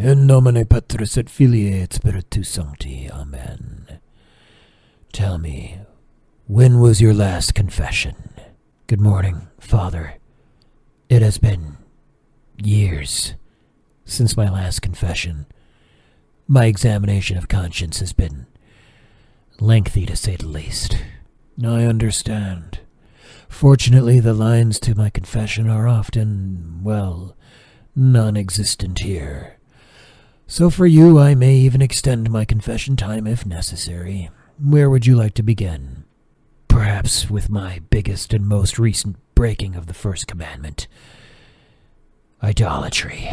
In nomine Patris et Filii et Spiritus Sancti. Amen. Tell me, when was your last confession? Good morning, Father. It has been years since my last confession. My examination of conscience has been lengthy, to say the least. I understand. Fortunately, the lines to my confession are often, well, non-existent here. So for you, I may even extend my confession time if necessary. Where would you like to begin? Perhaps with my biggest and most recent breaking of the first commandment. Idolatry.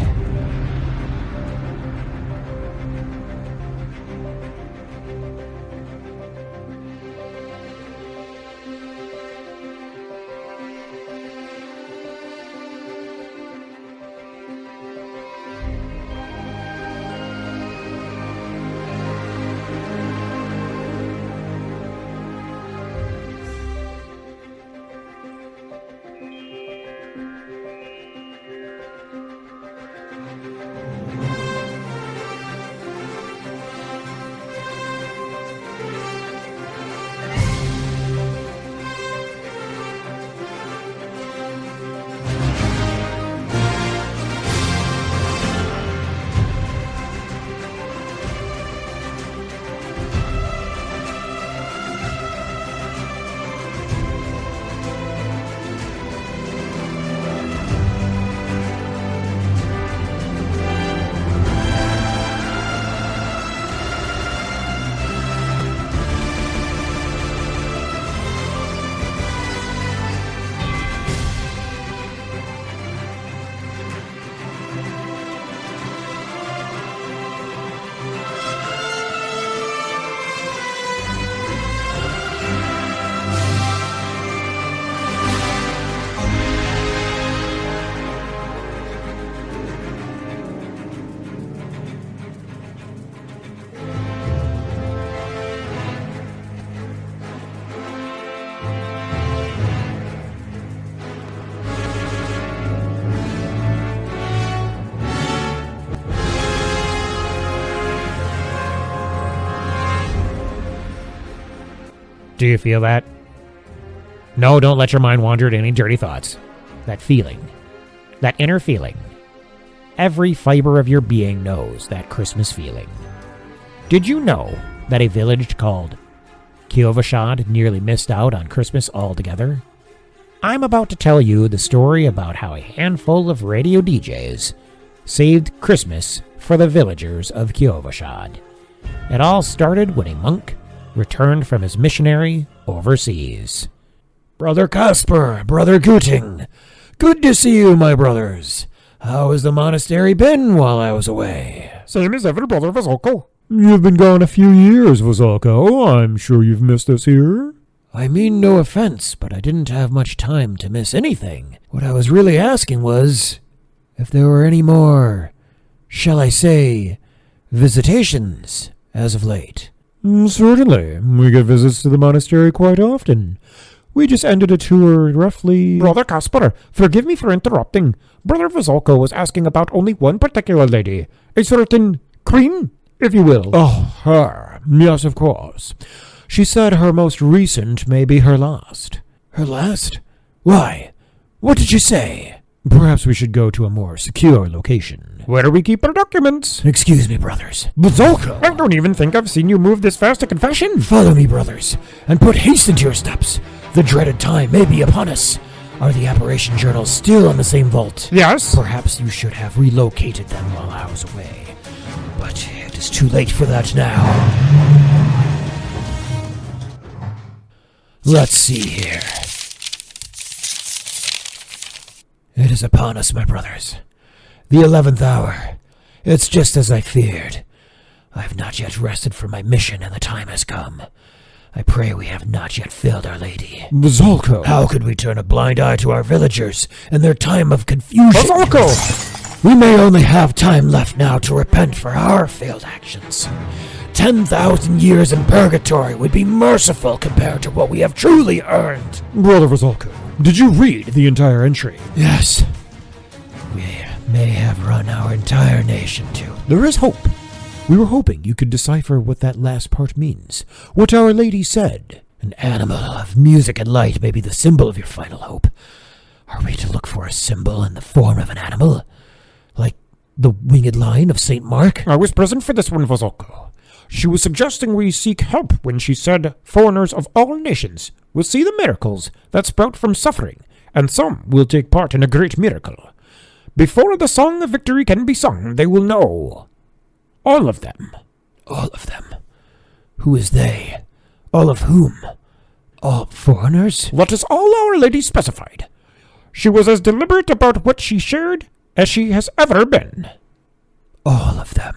Do you feel that? No, don't let your mind wander to any dirty thoughts. That feeling. That inner feeling. Every fiber of your being knows that Christmas feeling. Did you know that a village called Kyovashad nearly missed out on Christmas altogether? I'm about to tell you the story about how a handful of radio DJs saved Christmas for the villagers of Kyovashad. It all started when a monk returned from his missionary overseas. Brother Casper, Brother Guting, good to see you, my brothers. How has the monastery been while I was away? Same as ever, Brother Vazolko. You've been gone a few years, Vazolko. I'm sure you've missed us here. I mean no offense, but I didn't have much time to miss anything. What I was really asking was if there were any more, shall I say, visitations as of late. Certainly. We get visits to the monastery quite often. We just ended a tour roughly... Brother Kasper, forgive me for interrupting. Brother Vazolko was asking about only one particular lady. A certain queen, if you will. Oh, her. Yes, of course. She said her most recent may be her last. Her last? Why? What did you say? Perhaps we should go to a more secure location. Where do we keep our documents? Excuse me, brothers. Vazolko! I don't even think I've seen you move this fast to confession. Follow me, brothers, and put haste into your steps. The dreaded time may be upon us. Are the apparition journals still in the same vault? Yes. Perhaps you should have relocated them while I was away. But it is too late for that now. Let's see here. It is upon us, my brothers. The 11th hour. It's just as I feared. I have not yet rested from my mission, and the time has come. I pray we have not yet failed Our Lady. Vazolko! How could we turn a blind eye to our villagers in their time of confusion? Vazolko! We may only have time left now to repent for our failed actions. 10,000 years in purgatory would be merciful compared to what we have truly earned. Brother Vazolko, did you read the entire entry? Yes. We may have run our entire nation to. There is hope. We were hoping you could decipher what that last part means. What Our Lady said. An animal of music and light may be the symbol of your final hope. Are we to look for a symbol in the form of an animal? Like the winged lion of St. Mark? I was present for this one, Vazalko. She was suggesting we seek help when she said foreigners of all nations will see the miracles that sprout from suffering, and some will take part in a great miracle. Before the song of victory can be sung, they will know. All of them. All of them. Who is they? All of whom? All foreigners? What is all Our Lady specified? She was as deliberate about what she shared as she has ever been. All of them.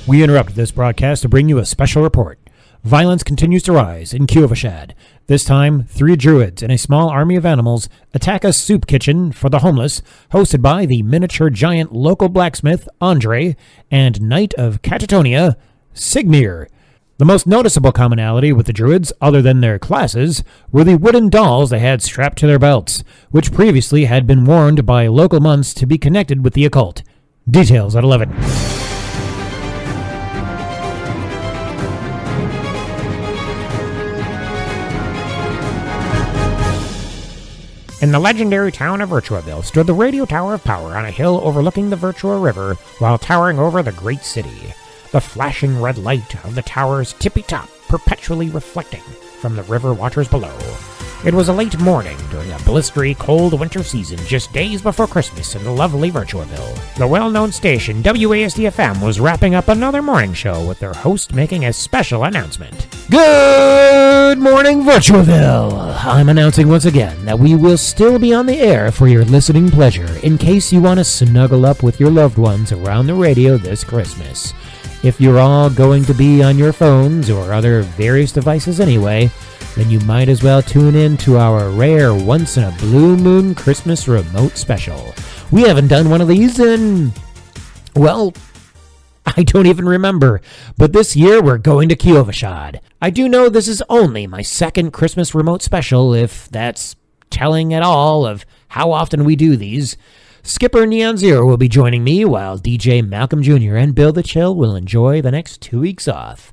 We interrupt this broadcast to bring you a special report. Violence continues to rise in Kyovashad. This time, 3 druids and a small army of animals attack a soup kitchen for the homeless, hosted by the miniature giant local blacksmith, Andre, and knight of Catatonia, Sigmir. The most noticeable commonality with the druids, other than their classes, were the wooden dolls they had strapped to their belts, which previously had been warned by local monks to be connected with the occult. Details at 11. In the legendary town of Virtuaville stood the radio tower of power on a hill overlooking the Virtua River while towering over the great city. The flashing red light of the tower's tippy-top perpetually reflecting from the river waters below. It was a late morning during a blistery cold winter season just days before Christmas in the lovely Virtuaville. The well-known station WASD-FM was wrapping up another morning show with their host making a special announcement. Good morning, Virtuaville! I'm announcing once again that we will still be on the air for your listening pleasure in case you want to snuggle up with your loved ones around the radio this Christmas. If you're all going to be on your phones or other various devices anyway, then you might as well tune in to our rare once-in-a-blue-moon Christmas remote special. We haven't done one of these in, well, I don't even remember, but this year we're going to Kyovashad. I do know this is only my second Christmas remote special, if that's telling at all of how often we do these. Skipper Neon Zero will be joining me, while DJ Malcolm Jr. and Bill the Chill will enjoy the next 2 weeks off.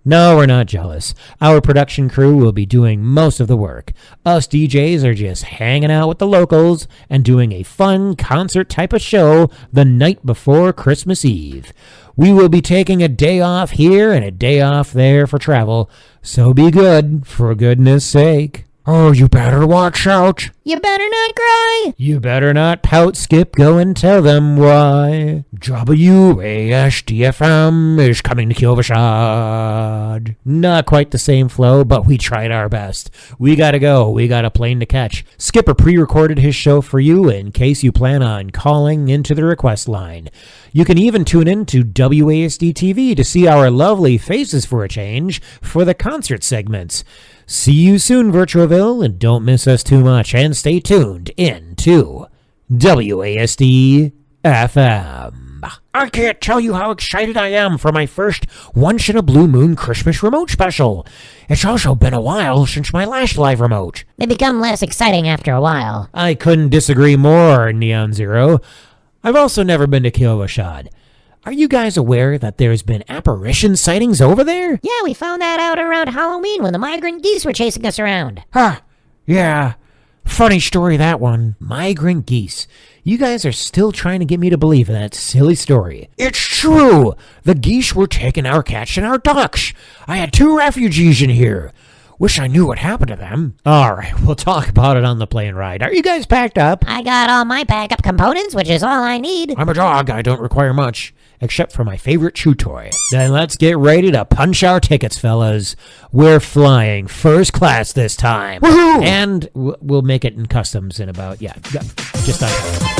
No, we're not jealous. Our production crew will be doing most of the work. Us DJs are just hanging out with the locals and doing a fun concert type of show the night before Christmas Eve. We will be taking a day off here and a day off there for travel, so be good, for goodness sake. Oh, you better watch out. You better not cry. You better not pout, Skip. Go and tell them why. WASD-FM is coming to Kyovashad. Not quite the same flow, but we tried our best. We gotta go. We got a plane to catch. Skipper pre-recorded his show for you in case you plan on calling into the request line. You can even tune in to WASD TV to see our lovely faces for a change for the concert segments. See you soon, Virtuaville, and don't miss us too much, and stay tuned in to WASD FM. I can't tell you how excited I am for my first once-in-a-blue-moon Christmas remote special. It's also been a while since my last live remote. They become less exciting after a while. I couldn't disagree more, Neon Zero. I've also never been to Kyovashad. Are you guys aware that there's been apparition sightings over there? Yeah, we found that out around Halloween when the migrant geese were chasing us around. Huh, yeah. Funny story, that one. Migrant geese. You guys are still trying to get me to believe in that silly story. It's true. The geese were taking our cats and our ducks. I had 2 refugees in here. Wish I knew what happened to them. All right, we'll talk about it on the plane ride. Are you guys packed up? I got all my backup components, which is all I need. I'm a dog. I don't require much, except for my favorite chew toy. Then let's get ready to punch our tickets, fellas. We're flying first class this time. Woohoo! And we'll make it in customs in about, just on time.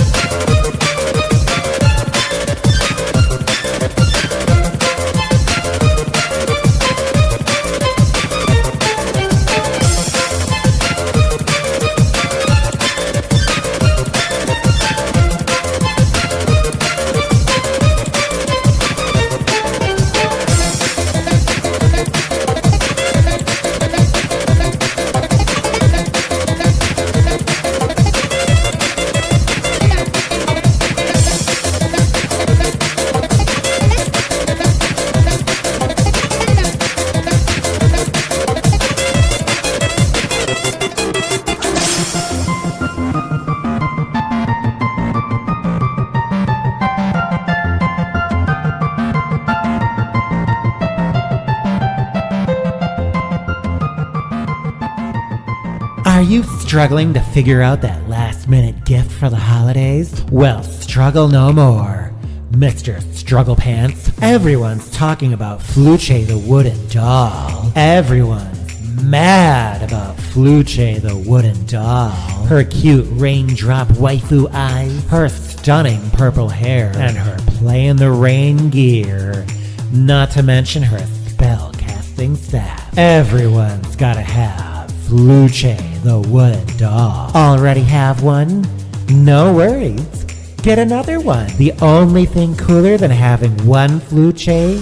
Are you struggling to figure out that last-minute gift for the holidays? Well, struggle no more, Mr. Struggle Pants. Everyone's talking about Fluche the wooden doll. Everyone's mad about Fluche the wooden doll. Her cute raindrop waifu eyes, her stunning purple hair, and her play-in-the-rain gear. Not to mention her spell-casting staff. Everyone's gotta have Fluche the wooden doll. Already have one? No worries. Get another one. The only thing cooler than having one Fluche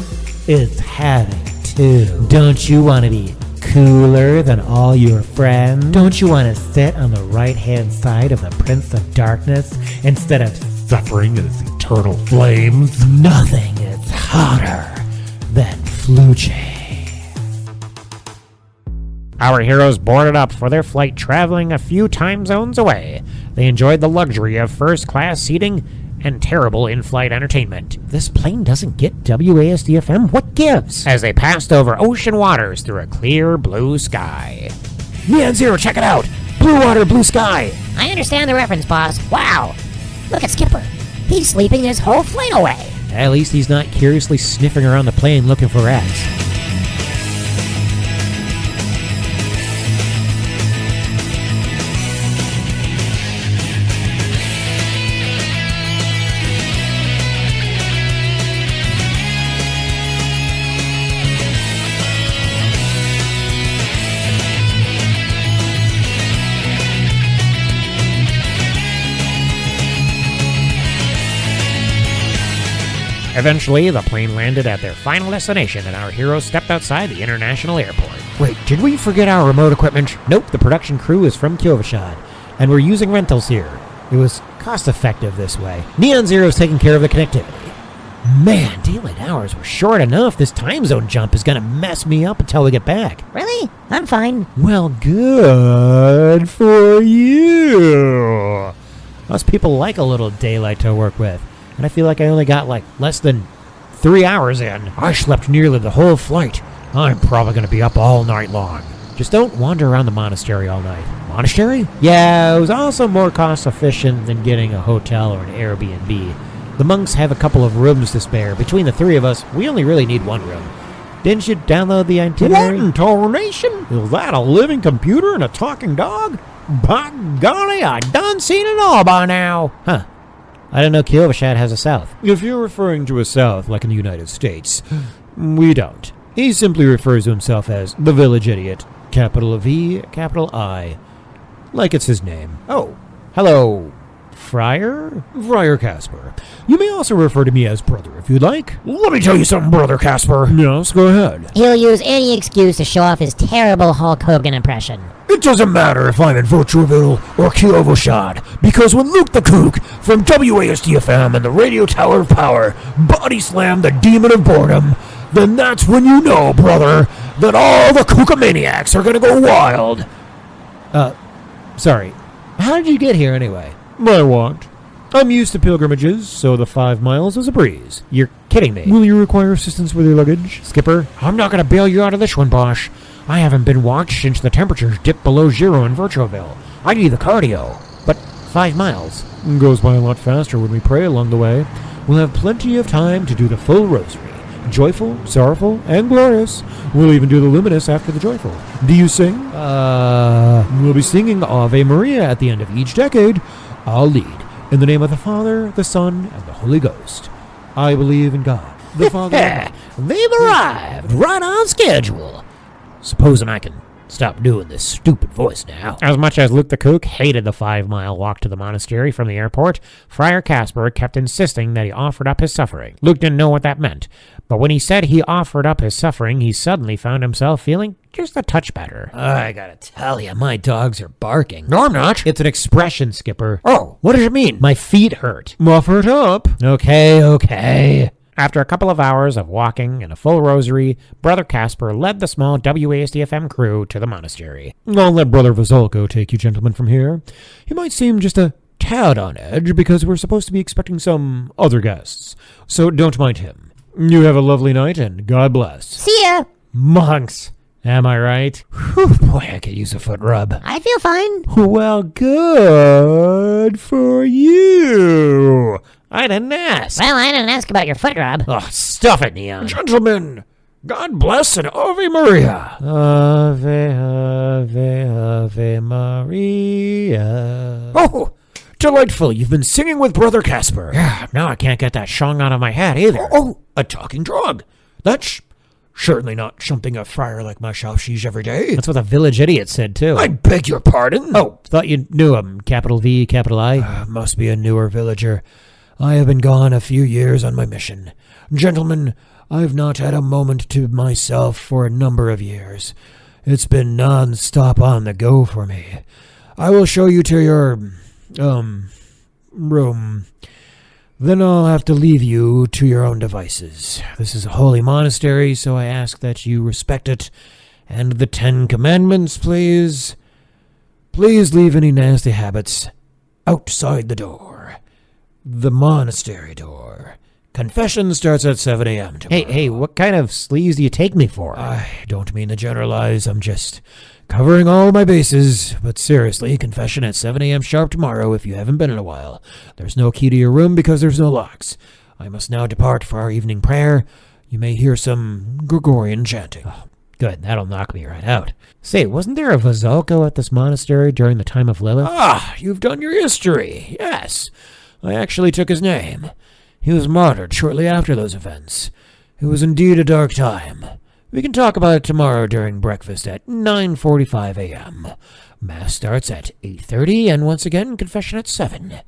is having two. Don't you want to be cooler than all your friends? Don't you want to sit on the right-hand side of the Prince of Darkness instead of suffering his eternal flames? Nothing is hotter than Fluche. Our heroes boarded up for their flight traveling a few time zones away. They enjoyed the luxury of first-class seating and terrible in-flight entertainment. This plane doesn't get WASD-FM? What gives? As they passed over ocean waters through a clear blue sky. Neon Zero, check it out! Blue water, blue sky! I understand the reference, boss. Wow. Look at Skipper. He's sleeping his whole flight away. At least he's not curiously sniffing around the plane looking for rats. Eventually, the plane landed at their final destination, and our heroes stepped outside the international airport. Wait, did we forget our remote equipment? Nope, the production crew is from Kyovashad, and we're using rentals here. It was cost-effective this way. Neon Zero's taking care of the connectivity. Man, daylight hours were short enough. This time zone jump is gonna mess me up until we get back. Really? I'm fine. Well, good for you. Us people like a little daylight to work with. And I feel like I only got less than 3 hours in. I slept nearly the whole flight. I'm probably going to be up all night long. Just don't wander around the monastery all night. Monastery? Yeah, it was also more cost efficient than getting a hotel or an Airbnb. The monks have a couple of rooms to spare. Between the three of us, we only really need one room. Didn't you download the itinerary? What in tarnation? Is that a living computer and a talking dog? By golly, I done seen it all by now. Huh. I didn't know Kyovashad has a south. If you're referring to a south like in the United States, we don't. He simply refers to himself as the village idiot, capital V, capital I, like it's his name. Oh, hello, Friar? Friar Casper. You may also refer to me as brother if you'd like. Let me tell you something, Brother Casper. Yes, go ahead. He'll use any excuse to show off his terrible Hulk Hogan impression. It doesn't matter if I'm in Virtuaville or Kyovashad, because when Luke the Kook from WASD-FM and the Radio Tower of Power body slammed the demon of boredom, then that's when you know, brother, that all the Kookamaniacs are gonna go wild. Sorry. How did you get here anyway? I walked. I'm used to pilgrimages, so the 5 miles was a breeze. You're kidding me. Will you require assistance with your luggage? Skipper, I'm not going to bail you out of this one, Bosch. I haven't been watched since the temperatures dipped below zero in Virtuaville. I need the cardio. But 5 miles. Goes by a lot faster when we pray along the way. We'll have plenty of time to do the full rosary. Joyful, sorrowful, and glorious. We'll even do the luminous after the joyful. Do you sing? We'll be singing Ave Maria at the end of each decade. I'll lead. In the name of the Father, the Son, and the Holy Ghost. I believe in God, the Father. They've arrived right on schedule. Supposing I can stop doing this stupid voice now. As much as Luke the Kook hated the 5-mile walk to the monastery from the airport, Friar Casper kept insisting that he offered up his suffering. Luke didn't know what that meant, but when he said he offered up his suffering, he suddenly found himself feeling just a touch better. I gotta tell you, my dogs are barking. No, I'm not. It's an expression, Skipper. Oh, what does it mean? My feet hurt. Muff it up. Okay. After a couple of hours of walking and a full rosary, Brother Casper led the small WASD-FM crew to the monastery. I'll let Brother Vazolko take you gentlemen from here. He might seem just a tad on edge because we're supposed to be expecting some other guests, so don't mind him. You have a lovely night and God bless. See ya! Monks. Am I right? Whew, boy, I could use a foot rub. I feel fine. Well, good for you. I didn't ask. Well, I didn't ask about your foot rub. Oh, stuff it, Neon. Gentlemen, God bless and Ave Maria. Ave, Ave, Ave Maria. Oh, delightful. You've been singing with Brother Casper. Yeah, now I can't get that song out of my head either. Oh, a talking drug. That's certainly not something a friar like myself sees every day. That's what the village idiot said, too. I beg your pardon. Oh, thought you knew him. Capital V, capital I. Must be a newer villager. I have been gone a few years on my mission. Gentlemen, I've not had a moment to myself for a number of years. It's been non-stop on the go for me. I will show you to your, room. Then I'll have to leave you to your own devices. This is a holy monastery, so I ask that you respect it. And the 10 Commandments, please. Please leave any nasty habits outside the door. The monastery door. Confession starts at 7 a.m. tomorrow. Hey, what kind of sleaze do you take me for? I don't mean to generalize. I'm just covering all my bases. But seriously, confession at 7 a.m. sharp tomorrow if you haven't been in a while. There's no key to your room because there's no locks. I must now depart for our evening prayer. You may hear some Gregorian chanting. Oh, good, that'll knock me right out. Say, wasn't there a Vazalko at this monastery during the time of Lilith? Ah, you've done your history. Yes, I actually took his name. He was martyred shortly after those events. It was indeed a dark time. We can talk about it tomorrow during breakfast at 9:45 a.m. Mass starts at 8:30, and once again, confession at 7.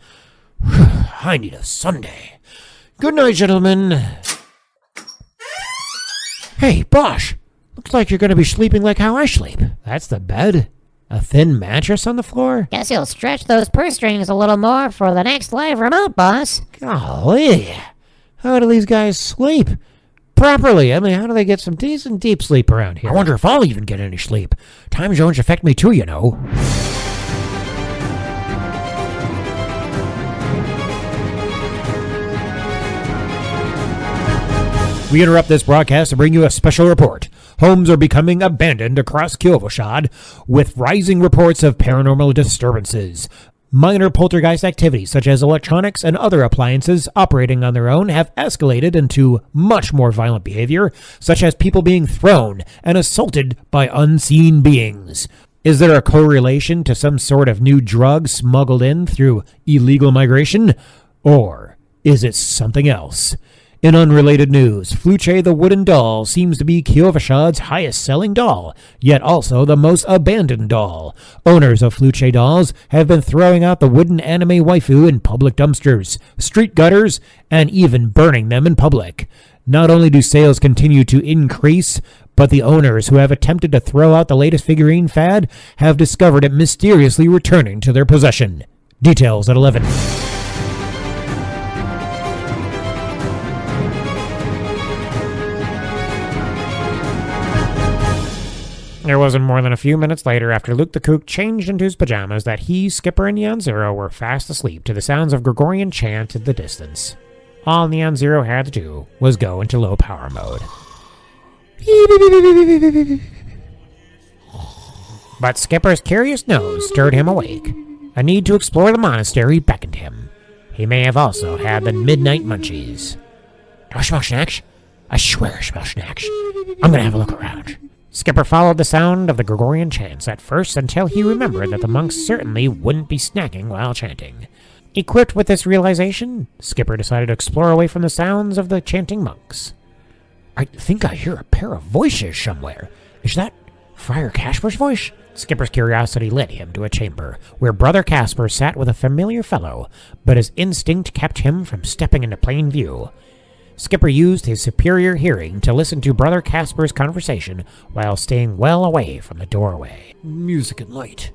I need a Sunday. Good night, gentlemen. Hey, Bosh, looks like you're going to be sleeping like how I sleep. That's the bed? A thin mattress on the floor? Guess you'll stretch those purse strings a little more for the next live remote, boss. Golly, how do these guys sleep? Properly, I mean, how do they get some decent deep sleep around here? I wonder if I'll even get any sleep. Time zones affect me too, you know. We interrupt this broadcast to bring you a special report. Homes are becoming abandoned across Kyovashad with rising reports of paranormal disturbances. Minor poltergeist activities such as electronics and other appliances operating on their own have escalated into much more violent behavior, such as people being thrown and assaulted by unseen beings. Is there a correlation to some sort of new drug smuggled in through illegal migration? Or is it something else? In unrelated news, Fluche the wooden doll seems to be Kyovashad's highest-selling doll, yet also the most abandoned doll. Owners of Fluche dolls have been throwing out the wooden anime waifu in public dumpsters, street gutters, and even burning them in public. Not only do sales continue to increase, but the owners who have attempted to throw out the latest figurine fad have discovered it mysteriously returning to their possession. Details at 11. It wasn't more than a few minutes later after Luke the Kook changed into his pajamas that he, Skipper, and Neon Zero were fast asleep to the sounds of Gregorian chant in the distance. All Neon Zero had to do was go into low power mode. But Skipper's curious nose stirred him awake. A need to explore the monastery beckoned him. He may have also had the midnight munchies. Do I smell snacks? I swear I smell snacks. I'm gonna have a look around. Skipper followed the sound of the Gregorian chants at first until he remembered that the monks certainly wouldn't be snacking while chanting. Equipped with this realization, Skipper decided to explore away from the sounds of the chanting monks. I think I hear a pair of voices somewhere. Is that Friar Casper's voice? Skipper's curiosity led him to a chamber where Brother Casper sat with a familiar fellow, but his instinct kept him from stepping into plain view. Skipper used his superior hearing to listen to Brother Casper's conversation while staying well away from the doorway. Music and light.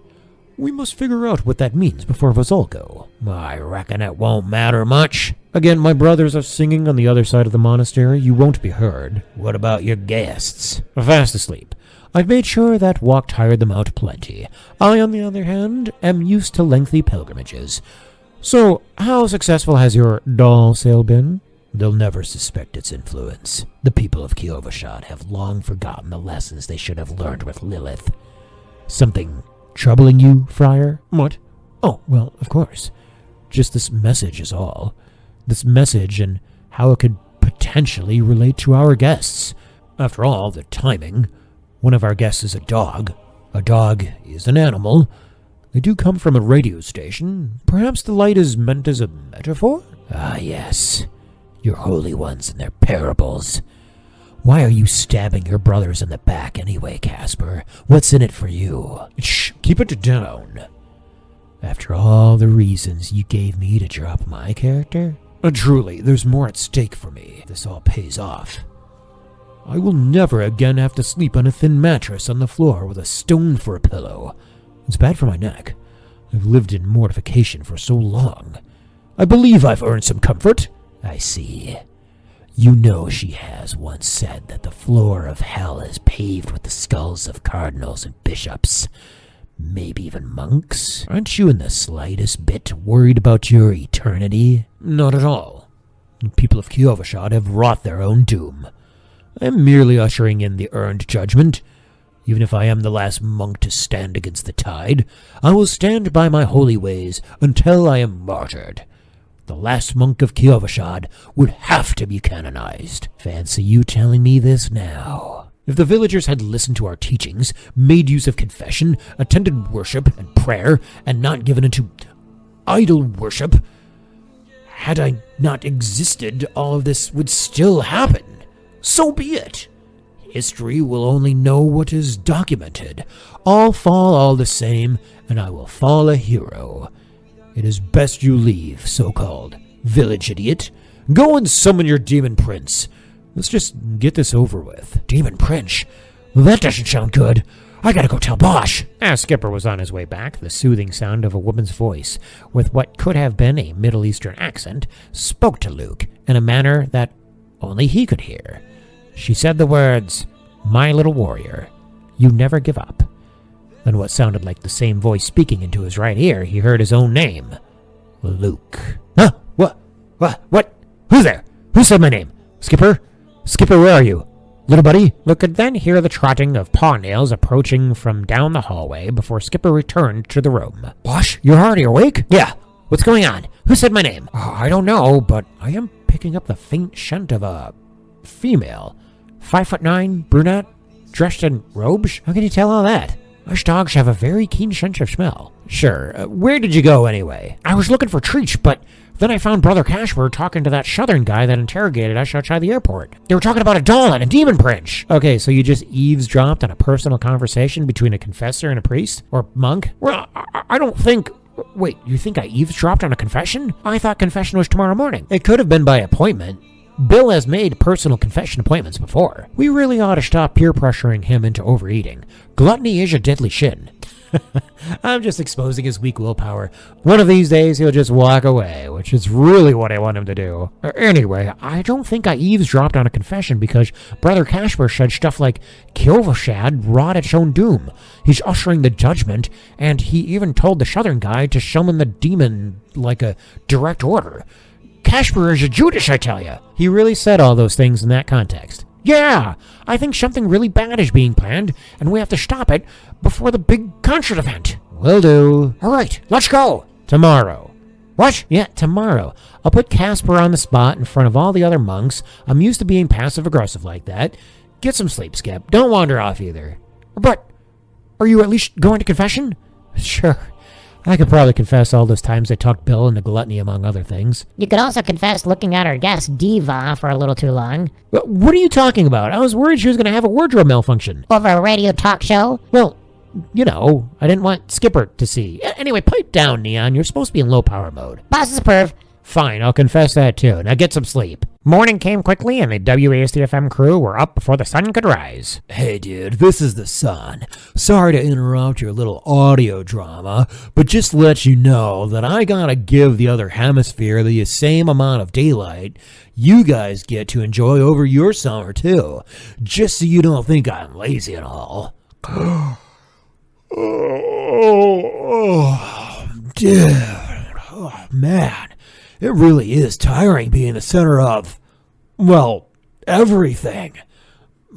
We must figure out what that means before Vazolko. I reckon it won't matter much. Again, my brothers are singing on the other side of the monastery. You won't be heard. What about your guests? Fast asleep. I've made sure that walk tired them out plenty. I, on the other hand, am used to lengthy pilgrimages. So, how successful has your doll sale been? They'll never suspect its influence. The people of Kyovashad have long forgotten the lessons they should have learned with Lilith. Something troubling you, Friar? What? Oh, well, of course. Just this message is all. This message and how it could potentially relate to our guests. After all, the timing. One of our guests is a dog. A dog is an animal. They do come from a radio station. Perhaps the light is meant as a metaphor? Ah, yes. Your holy ones and their parables. Why are you stabbing your brothers in the back anyway, Casper? What's in it for you? Shh, keep it down. After all the reasons you gave me to drop my character? Truly, there's more at stake for me. This all pays off. I will never again have to sleep on a thin mattress on the floor with a stone for a pillow. It's bad for my neck. I've lived in mortification for so long. I believe I've earned some comfort. I see. You know she has once said that the floor of hell is paved with the skulls of cardinals and bishops. Maybe even monks? Aren't you in the slightest bit worried about your eternity? Not at all. The people of Kyovashad have wrought their own doom. I am merely ushering in the earned judgment. Even if I am the last monk to stand against the tide, I will stand by my holy ways until I am martyred. The last monk of Kyovashad would have to be canonized. Fancy you telling me this now. If the villagers had listened to our teachings, made use of confession, attended worship and prayer, and not given into idol worship, had I not existed, all of this would still happen. So be it. History will only know what is documented. All fall all the same, and I will fall a hero. It is best you leave, so-called village idiot. Go and summon your demon prince. Let's just get this over with. Demon prince? That doesn't sound good. I gotta go tell Bosch. As Skipper was on his way back, the soothing sound of a woman's voice, with what could have been a Middle Eastern accent, spoke to Luke in a manner that only he could hear. She said the words, "My little warrior, you never give up." Then what sounded like the same voice speaking into his right ear, he heard his own name. Luke. Huh? What? Who's there? Who said my name? Skipper? Skipper, where are you? Little buddy? Luke could then hear the trotting of paw nails approaching from down the hallway before Skipper returned to the room. Bosch, you're already awake? Yeah. What's going on? Who said my name? I don't know, but I am picking up the faint scent of a female. 5'9", brunette, dressed in robes. How can you tell all that? Us dogs have a very keen sense of smell. Sure. Where did you go anyway? I was looking for treats, but then I found Brother Casper talking to that southern guy that interrogated us outside the airport. They were talking about a doll and a demon prince. Okay, so you just eavesdropped on a personal conversation between a confessor and a priest? Or monk? Well, I don't think... Wait, you think I eavesdropped on a confession? I thought confession was tomorrow morning. It could have been by appointment. Bill has made personal confession appointments before. We really ought to stop peer pressuring him into overeating. Gluttony is a deadly sin. I'm just exposing his weak willpower. One of these days he'll just walk away, which is really what I want him to do. Anyway, I don't think I eavesdropped on a confession because Brother Casper said stuff like, Kyovashad wrought its own doom. He's ushering the judgment, and he even told the southern guy to summon the demon like a direct order. Casper is a Judas, I tell you. He really said all those things in that context. Yeah, I think something really bad is being planned, and we have to stop it before the big concert event. Will do. All right, let's go. Tomorrow. What? Yeah, tomorrow. I'll put Casper on the spot in front of all the other monks. I'm used to being passive-aggressive like that. Get some sleep, Skip. Don't wander off either. But, are you at least going to confession? Sure. I could probably confess all those times I talked Bill into gluttony, among other things. You could also confess looking at our guest, Diva, for a little too long. What are you talking about? I was worried she was going to have a wardrobe malfunction. Over a radio talk show? Well, you know, I didn't want Skipper to see. Anyway, pipe down, Neon. You're supposed to be in low power mode. Boss is a perv. Fine, I'll confess that too. Now get some sleep. Morning came quickly, and the WASD-FM crew were up before the sun could rise. Hey, dude, this is the sun. Sorry to interrupt your little audio drama, but just to let you know that I gotta give the other hemisphere the same amount of daylight you guys get to enjoy over your summer, too. Just so you don't think I'm lazy and all. Dude. Oh, man. It really is tiring being the center of Well, everything.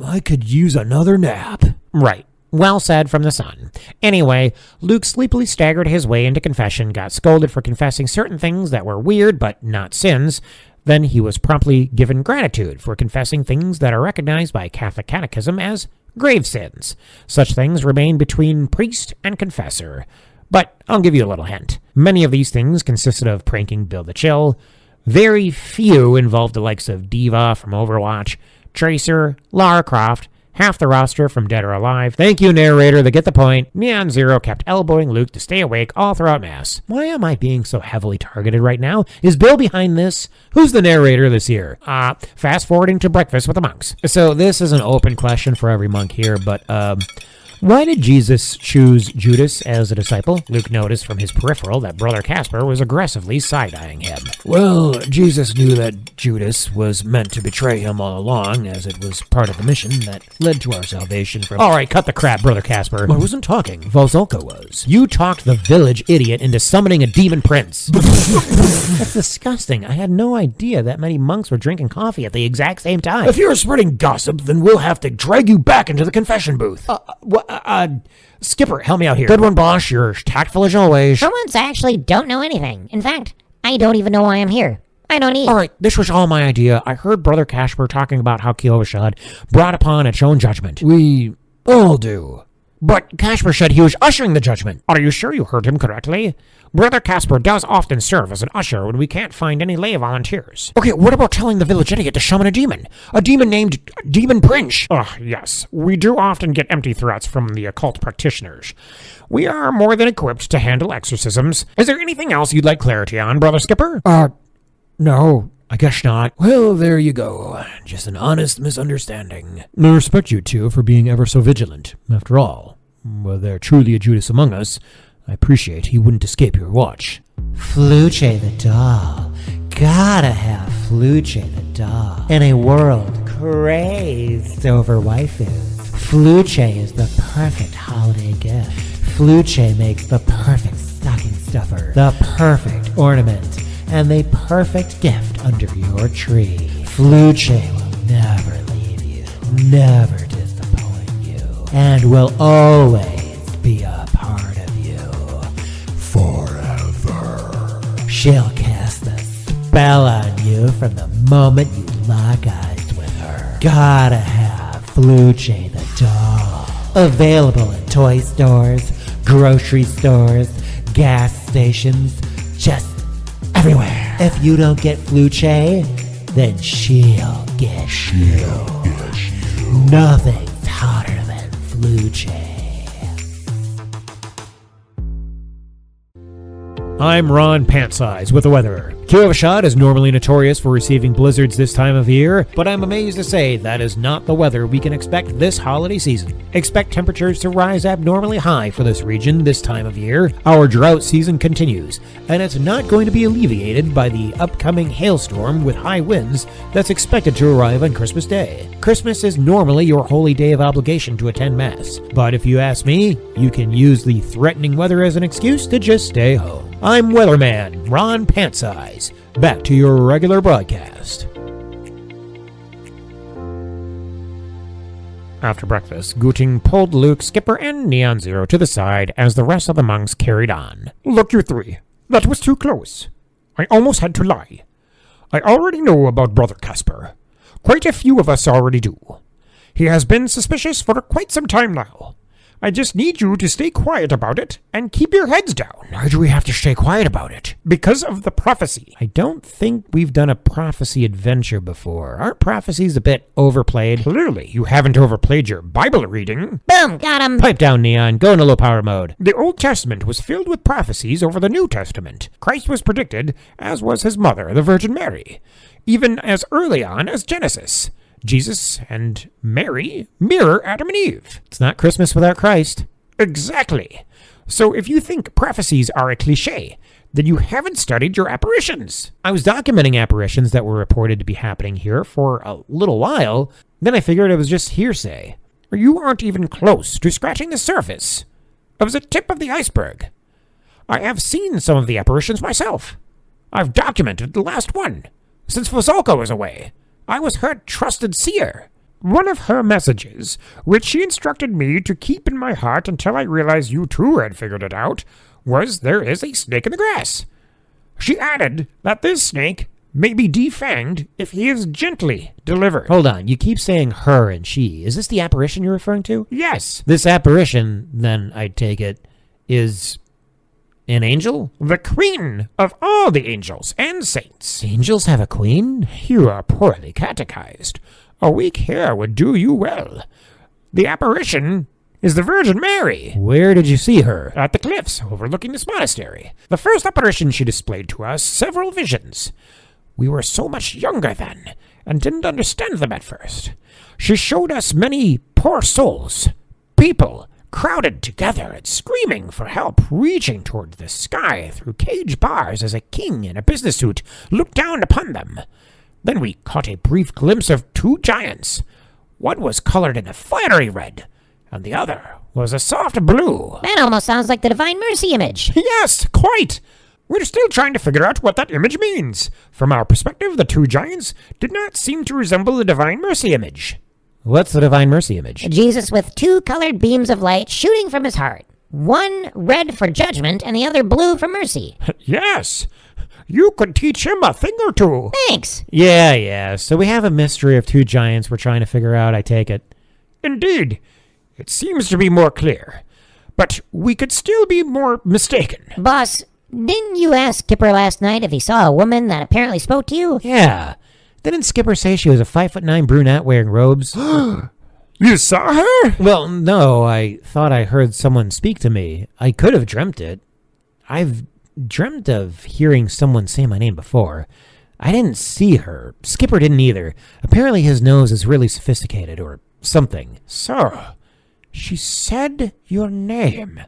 I could use another nap. Right. Well said from the sun. Anyway, Luke sleepily staggered his way into confession, got scolded for confessing certain things that were weird but not sins. Then he was promptly given gratitude for confessing things that are recognized by Catholic catechism as grave sins. Such things remain between priest and confessor. But I'll give you a little hint. Many of these things consisted of pranking Bill the Chill. Very few involved the likes of Diva from Overwatch, Tracer, Lara Croft, half the roster from Dead or Alive. Thank you, narrator, they get the point. Neon Zero kept elbowing Luke to stay awake all throughout Mass. Why am I being so heavily targeted right now? Is Bill behind this? Who's the narrator this year? Fast forwarding to breakfast with the monks. So this is an open question for every monk here, but, why did Jesus choose Judas as a disciple? Luke noticed from his peripheral that Brother Casper was aggressively side-eyeing him. Well, Jesus knew that Judas was meant to betray him all along, as it was part of the mission that led to our salvation from... All right, cut the crap, Brother Casper. I wasn't talking. Volzolka was. You talked the village idiot into summoning a demon prince. That's disgusting. I had no idea that many monks were drinking coffee at the exact same time. If you're spreading gossip, then we'll have to drag you back into the confession booth. Skipper, help me out here. Good one, boss. You're tactful as always. For once, I actually don't know anything. In fact, I don't even know why I'm here. I don't eat. All right, this was all my idea. I heard Brother Casper talking about how Kyovashad brought upon its own judgment. We all do. But Casper said he was ushering the judgment. Are you sure you heard him correctly? Brother Casper does often serve as an usher when we can't find any lay volunteers. Okay, what about telling the village idiot to summon a demon? A demon named Demon Prince. Yes. We do often get empty threats from the occult practitioners. We are more than equipped to handle exorcisms. Is there anything else you'd like clarity on, Brother Skipper? No. I guess not. Well, there you go. Just an honest misunderstanding. I respect you two for being ever so vigilant. After all, were there truly a Judas among us, I appreciate he wouldn't escape your watch. Fluce the doll. Gotta have Fluce the doll. In a world crazed over waifus, Fluce is the perfect holiday gift. Fluce makes the perfect stocking stuffer, the perfect ornament, and the perfect gift under your tree. Fluce will never leave you, never disappoint you, and will always be a part of you forever. She'll cast a spell on you from the moment you lock eyes with her. Gotta have Fluce the doll. Available in toy stores, grocery stores, gas stations, just everywhere. If you don't get Fluce, then she'll get you. Nothing's hotter than Fluce. I'm Ron Pantsize with the weather. Kyovashad is normally notorious for receiving blizzards this time of year, but I'm amazed to say that is not the weather we can expect this holiday season. Expect temperatures to rise abnormally high for this region this time of year. Our drought season continues, and it's not going to be alleviated by the upcoming hailstorm with high winds that's expected to arrive on Christmas Day. Christmas is normally your holy day of obligation to attend Mass, but if you ask me, you can use the threatening weather as an excuse to just stay home. I'm Weatherman Ron Pantsize. Back to your regular broadcast. After breakfast, Gooting pulled Luke, Skipper, and Neon Zero to the side as the rest of the monks carried on. Look, you three. That was too close. I almost had to lie. I already know about Brother Casper. Quite a few of us already do. He has been suspicious for quite some time now. I just need you to stay quiet about it and keep your heads down. Why do we have to stay quiet about it? Because of the prophecy. I don't think we've done a prophecy adventure before. Aren't prophecies a bit overplayed? Clearly, you haven't overplayed your Bible reading. Boom, got him. Pipe down, Neon. Go into low power mode. The Old Testament was filled with prophecies over the New Testament. Christ was predicted, as was his mother, the Virgin Mary, even as early on as Genesis. Jesus and Mary mirror Adam and Eve. It's not Christmas without Christ. Exactly. So if you think prophecies are a cliche, then you haven't studied your apparitions. I was documenting apparitions that were reported to be happening here for a little while, then I figured it was just hearsay. You aren't even close to scratching the surface. It was a tip of the iceberg. I have seen some of the apparitions myself. I've documented the last one, since Fazalka was away. I was her trusted seer. One of her messages, which she instructed me to keep in my heart until I realized you too had figured it out, was there is a snake in the grass. She added that this snake may be defanged if he is gently delivered. Hold on, you keep saying her and she. Is this the apparition you're referring to? Yes, This apparition, then, I take it, is an angel? the queen of all the angels and saints. Angels have a queen? You are poorly catechized. A week here would do you well. The apparition is the Virgin Mary. Where did you see her? At the cliffs overlooking this monastery. The first apparition she displayed to us several visions. We were so much younger then, and didn't understand them at first. She showed us many poor souls, people crowded together and screaming for help, reaching toward the sky through cage bars as a king in a business suit looked down upon them. Then we caught a brief glimpse of two giants. One was colored in a fiery red, and the other was a soft blue. That almost sounds like the Divine Mercy image. Yes, quite. We're still trying to figure out what that image means. From our perspective, the two giants did not seem to resemble the Divine Mercy image. What's the Divine Mercy image? Jesus with two colored beams of light shooting from his heart. One red for judgment and the other blue for mercy. Yes, you could teach him a thing or two. Thanks. Yeah. So we have a mystery of two giants we're trying to figure out, I take it. Indeed, it seems to be more clear. But we could still be more mistaken. Boss, didn't you ask Skipper last night if he saw a woman that apparently spoke to you? Yeah. Didn't Skipper say she was a 5'9" brunette wearing robes? You saw her? Well, no, I thought I heard someone speak to me. I could have dreamt it. I've dreamt of hearing someone say my name before. I didn't see her. Skipper didn't either. Apparently his nose is really sophisticated or something. So, she said your name.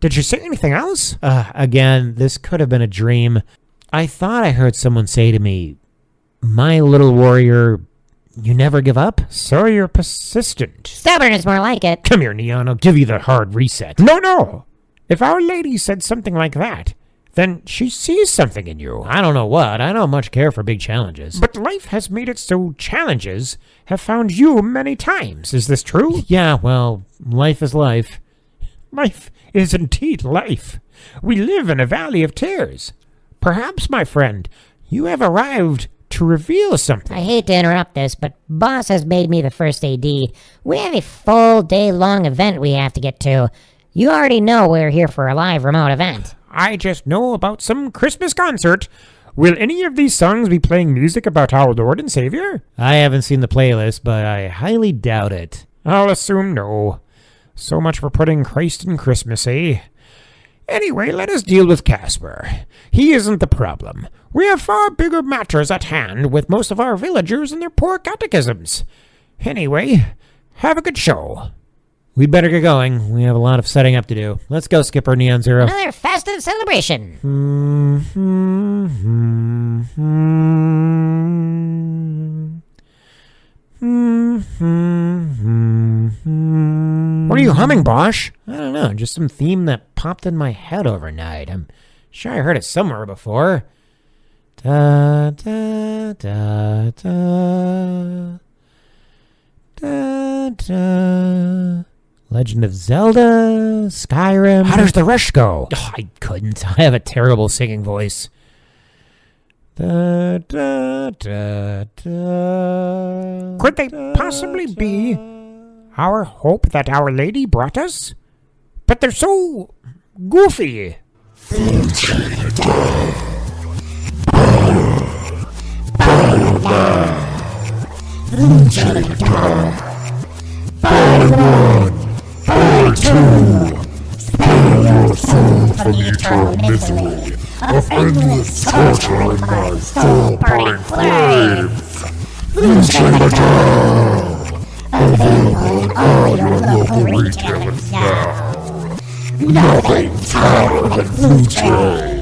Did she say anything else? Again, this could have been a dream. I thought I heard someone say to me, "My little warrior, you never give up?" So you're persistent. Stubborn is more like it. Come here, Neon. I'll give you the hard reset. No. If Our Lady said something like that, then she sees something in you. I don't know what. I don't much care for big challenges. But life has made it so challenges have found you many times. Is this true? Yeah, well, life is life. Life is indeed life. We live in a valley of tears. Perhaps, my friend, you have arrived to reveal something. I hate to interrupt this, but Boss has made me the first AD. We have a full day-long event we have to get to. You already know we're here for a live remote event. I just know about some Christmas concert. Will any of these songs be playing music about our Lord and Savior? I haven't seen the playlist, but I highly doubt it. I'll assume no. So much for putting Christ in Christmas, eh? Anyway, let us deal with Casper. He isn't the problem. We have far bigger matters at hand with most of our villagers and their poor catechisms. Anyway, have a good show. We'd better get going. We have a lot of setting up to do. Let's go, Skipper Neon Zero. Another festive celebration. What are you humming, Bosch? I don't know, just some theme that popped in my head overnight. I'm sure I heard it somewhere before. Da da da da da da. Legend of Zelda, Skyrim. How does the rest go? Oh, I couldn't. I have a terrible singing voice. Da da da da. Could they possibly be our hope that Our Lady brought us? But they're so goofy. From the eternal misery of endless torture in my full burning flames. Available in all your local retailers now. Nothing tower than Food Tray.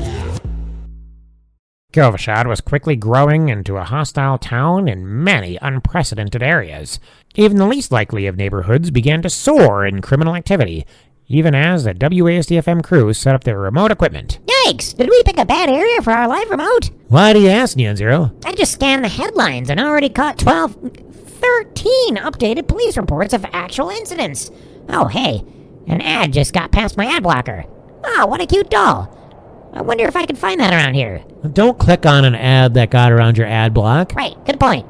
Kyovashad was quickly growing into a hostile town in many unprecedented areas. Even the least likely of neighborhoods began to soar in criminal activity. even as the WASD-FM crew set up their remote equipment. Yikes! Did we pick a bad area for our live remote? Why do you ask, Neon Zero? I just scanned the headlines and already caught 13 updated police reports of actual incidents. Oh, hey, an ad just got past my ad blocker. Oh, what a cute doll. I wonder if I can find that around here. Don't click on an ad that got around your ad block. Right, good point.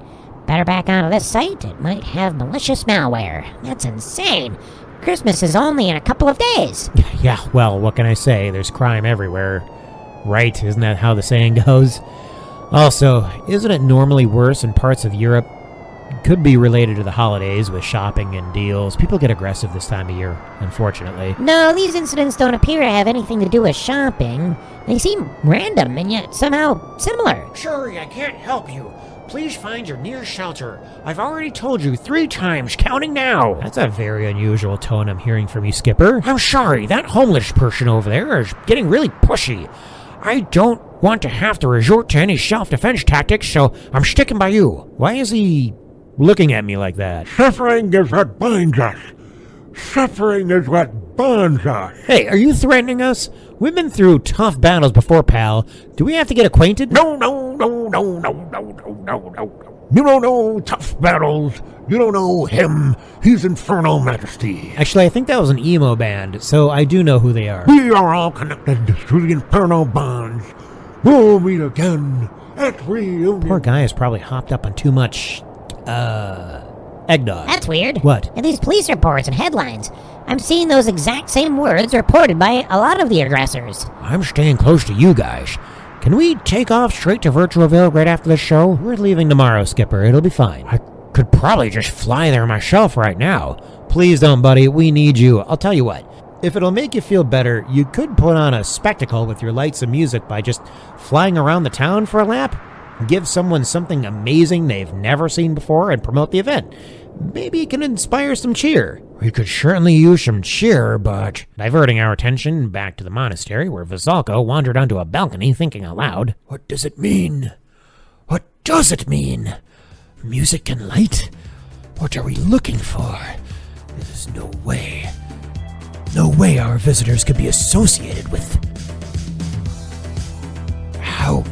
Better back onto this site. It might have malicious malware. That's insane. Christmas is only in a couple of days. Yeah, well, what can I say? There's crime everywhere. Right? Isn't that how the saying goes? Also, isn't it normally worse in parts of Europe? Could be related to the holidays with shopping and deals. People get aggressive this time of year, unfortunately. No, these incidents don't appear to have anything to do with shopping. They seem random and yet somehow similar. Sorry, I can't help you. Please find your nearest shelter. I've already told you 3 times, counting now. That's a very unusual tone I'm hearing from you, Skipper. I'm sorry, that homeless person over there is getting really pushy. I don't want to have to resort to any self-defense tactics, so I'm sticking by you. Why is he looking at me like that? Suffering is what binds us. Suffering is what bonds us. Hey, are you threatening us? We've been through tough battles before, pal. Do we have to get acquainted? No. You don't know tough battles. You don't know him. He's Infernal Majesty. Actually, I think that was an emo band, so I do know who they are. We are all connected through the infernal bonds. We'll meet again at reunion. Poor guy has probably hopped up on too much, eggnog. That's weird. What? In these police reports and headlines, I'm seeing those exact same words reported by a lot of the aggressors. I'm staying close to you guys. Can we take off straight to Virtualville right after the show? We're leaving tomorrow, Skipper. It'll be fine. I could probably just fly there myself right now. Please don't, buddy. We need you. I'll tell you what. If it'll make you feel better, you could put on a spectacle with your lights and music by just flying around the town for a lap. Give someone something amazing they've never seen before and promote the event. Maybe it can inspire some cheer. We could certainly use some cheer, but... Diverting our attention back to the monastery, where Vizalko wandered onto a balcony thinking aloud. What does it mean? What does it mean? Music and light? What are we looking for? There's no way. No way our visitors could be associated with... How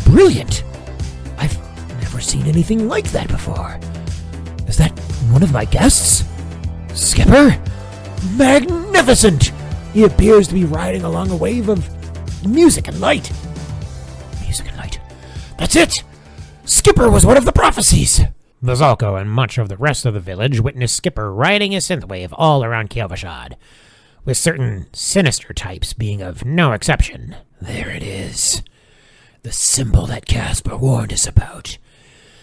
brilliant! I've never seen anything like that before. Is that one of my guests? Skipper? Magnificent! He appears to be riding along a wave of music and light. Music and light. That's it! Skipper was one of the prophecies! Vizalko and much of the rest of the village witnessed Skipper riding a synthwave all around Kyovashad, with certain sinister types being of no exception. There it is. The symbol that Casper warned us about.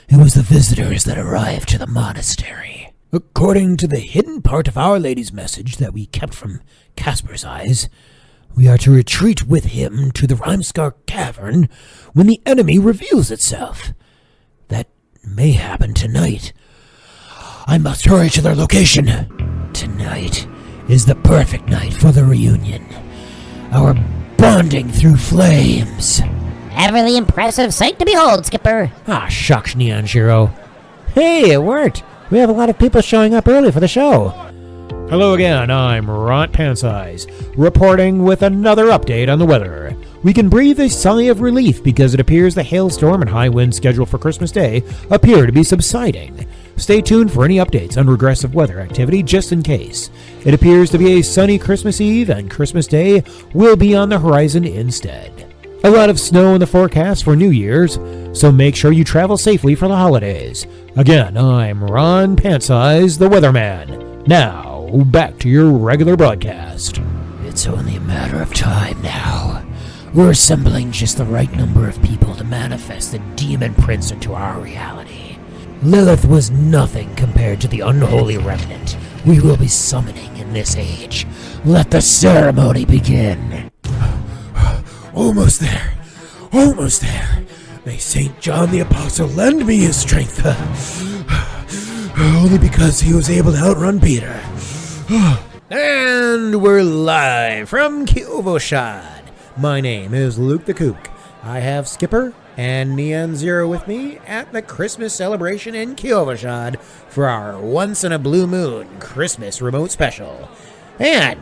It was the visitors that arrived to the monastery. According to the hidden part of Our Lady's message that we kept from Casper's eyes, we are to retreat with him to the Rhymeskar Cavern when the enemy reveals itself. That may happen tonight. I must hurry to their location. Tonight is the perfect night for the reunion. Our bonding through flames. A really impressive sight to behold, Skipper. Ah, shucks, Neon Zero. Hey, it worked. We have a lot of people showing up early for the show. Hello again, I'm Ront Pantsize, reporting with another update on the weather. We can breathe a sigh of relief because it appears the hailstorm and high wind scheduled for Christmas Day appear to be subsiding. Stay tuned for any updates on regressive weather activity just in case. It appears to be a sunny Christmas Eve and Christmas Day will be on the horizon instead. A lot of snow in the forecast for New Year's, so make sure you travel safely for the holidays. Again, I'm Ron Pantsize, the weatherman. Now, back to your regular broadcast. It's only a matter of time now. We're assembling just the right number of people to manifest the demon prince into our reality. Lilith was nothing compared to the unholy remnant we will be summoning in this age. Let the ceremony begin. Almost there. Almost there. May St. John the Apostle lend me his strength. Only because he was able to outrun Peter. And we're live from Kyovashad. My name is Luke the Kook. I have Skipper and Neon Zero with me at the Christmas celebration in Kyovashad for our once-in-a-blue-moon Christmas remote special. And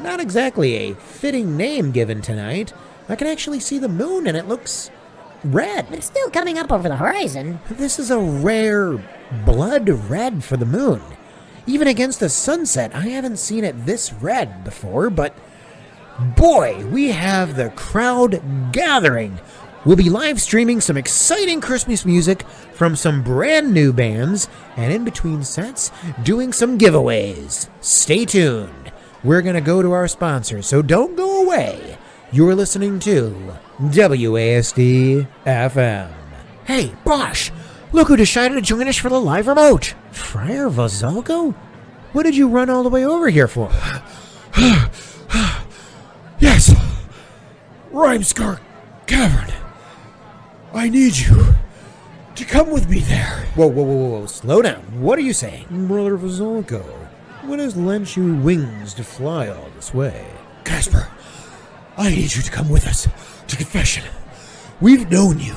Not exactly a fitting name given tonight. I can actually see the moon and it looks red. It's still coming up over the horizon. This is a rare blood red for the moon. Even against the sunset, I haven't seen it this red before, but boy, we have the crowd gathering. We'll be live streaming some exciting Christmas music from some brand new bands, and in between sets, doing some giveaways. Stay tuned. We're going to go to our sponsor, so don't go away. You're listening to WASD FM. Hey, Bosch, look who decided to join us for the live remote. Friar Vazalko? What did you run all the way over here for? Yes, Rhymescar Cavern. I need you to come with me there. Whoa, slow down. What are you saying? Brother Vazalko, what has lent you wings to fly all this way? Casper, I need you to come with us to confession. We've known you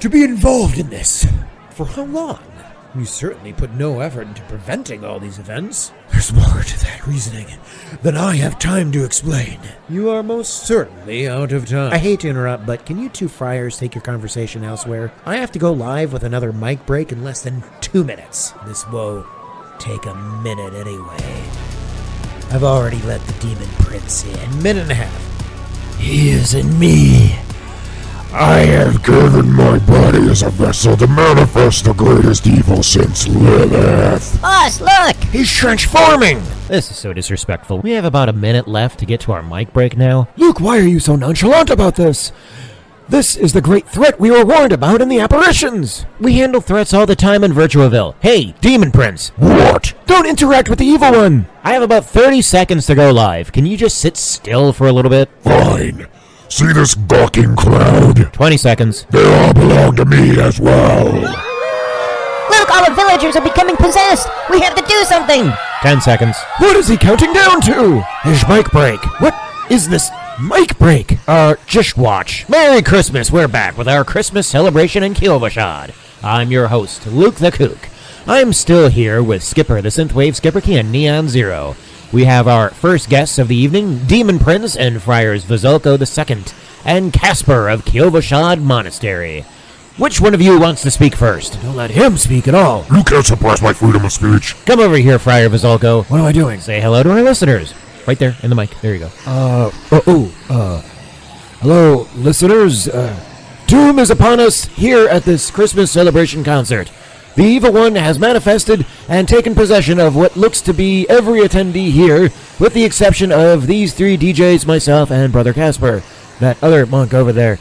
to be involved in this. For how long? You certainly put no effort into preventing all these events. There's more to that reasoning than I have time to explain. You are most certainly out of time. I hate to interrupt, but can you two friars take your conversation elsewhere? I have to go live with another mic break in less than 2 minutes. This won't take a minute anyway. I've already let the demon prince in. Minute and a half. He is in me. I have given my body as a vessel to manifest the greatest evil since Lilith. Boss, look! He's transforming! This is so disrespectful. We have about a minute left to get to our mic break now. Luke, why are you so nonchalant about this? This is the great threat we were warned about in the apparitions. We handle threats all the time in Virtuaville. Hey, Demon Prince. What? Don't interact with the evil one. I have about 30 seconds to go live. Can you just sit still for a little bit? Fine. See this gawking crowd? 20 seconds. They all belong to me as well. Look, all the villagers are becoming possessed! We have to do something! 10 seconds. What is he counting down to? His mic break. What is this mic break? Just watch. Merry Christmas. We're back with our Christmas celebration in Kyovashad. I'm your host, Luke the Kook. I'm still here with Skipper, the Synthwave Skipper Key, and Neon Zero. We have our first guests of the evening, Demon Prince and Friars Vazalko II, and Casper of Kyovashad Monastery. Which one of you wants to speak first? Don't let him speak at all. You can't suppress my freedom of speech. Come over here, Friar Vazalko. What am I doing? Say hello to our listeners. Right there, in the mic. There you go. Hello, listeners. Doom is upon us here at this Christmas celebration concert. The evil one has manifested and taken possession of what looks to be every attendee here, with the exception of these 3 DJs, myself, and Brother Casper. That other monk over there.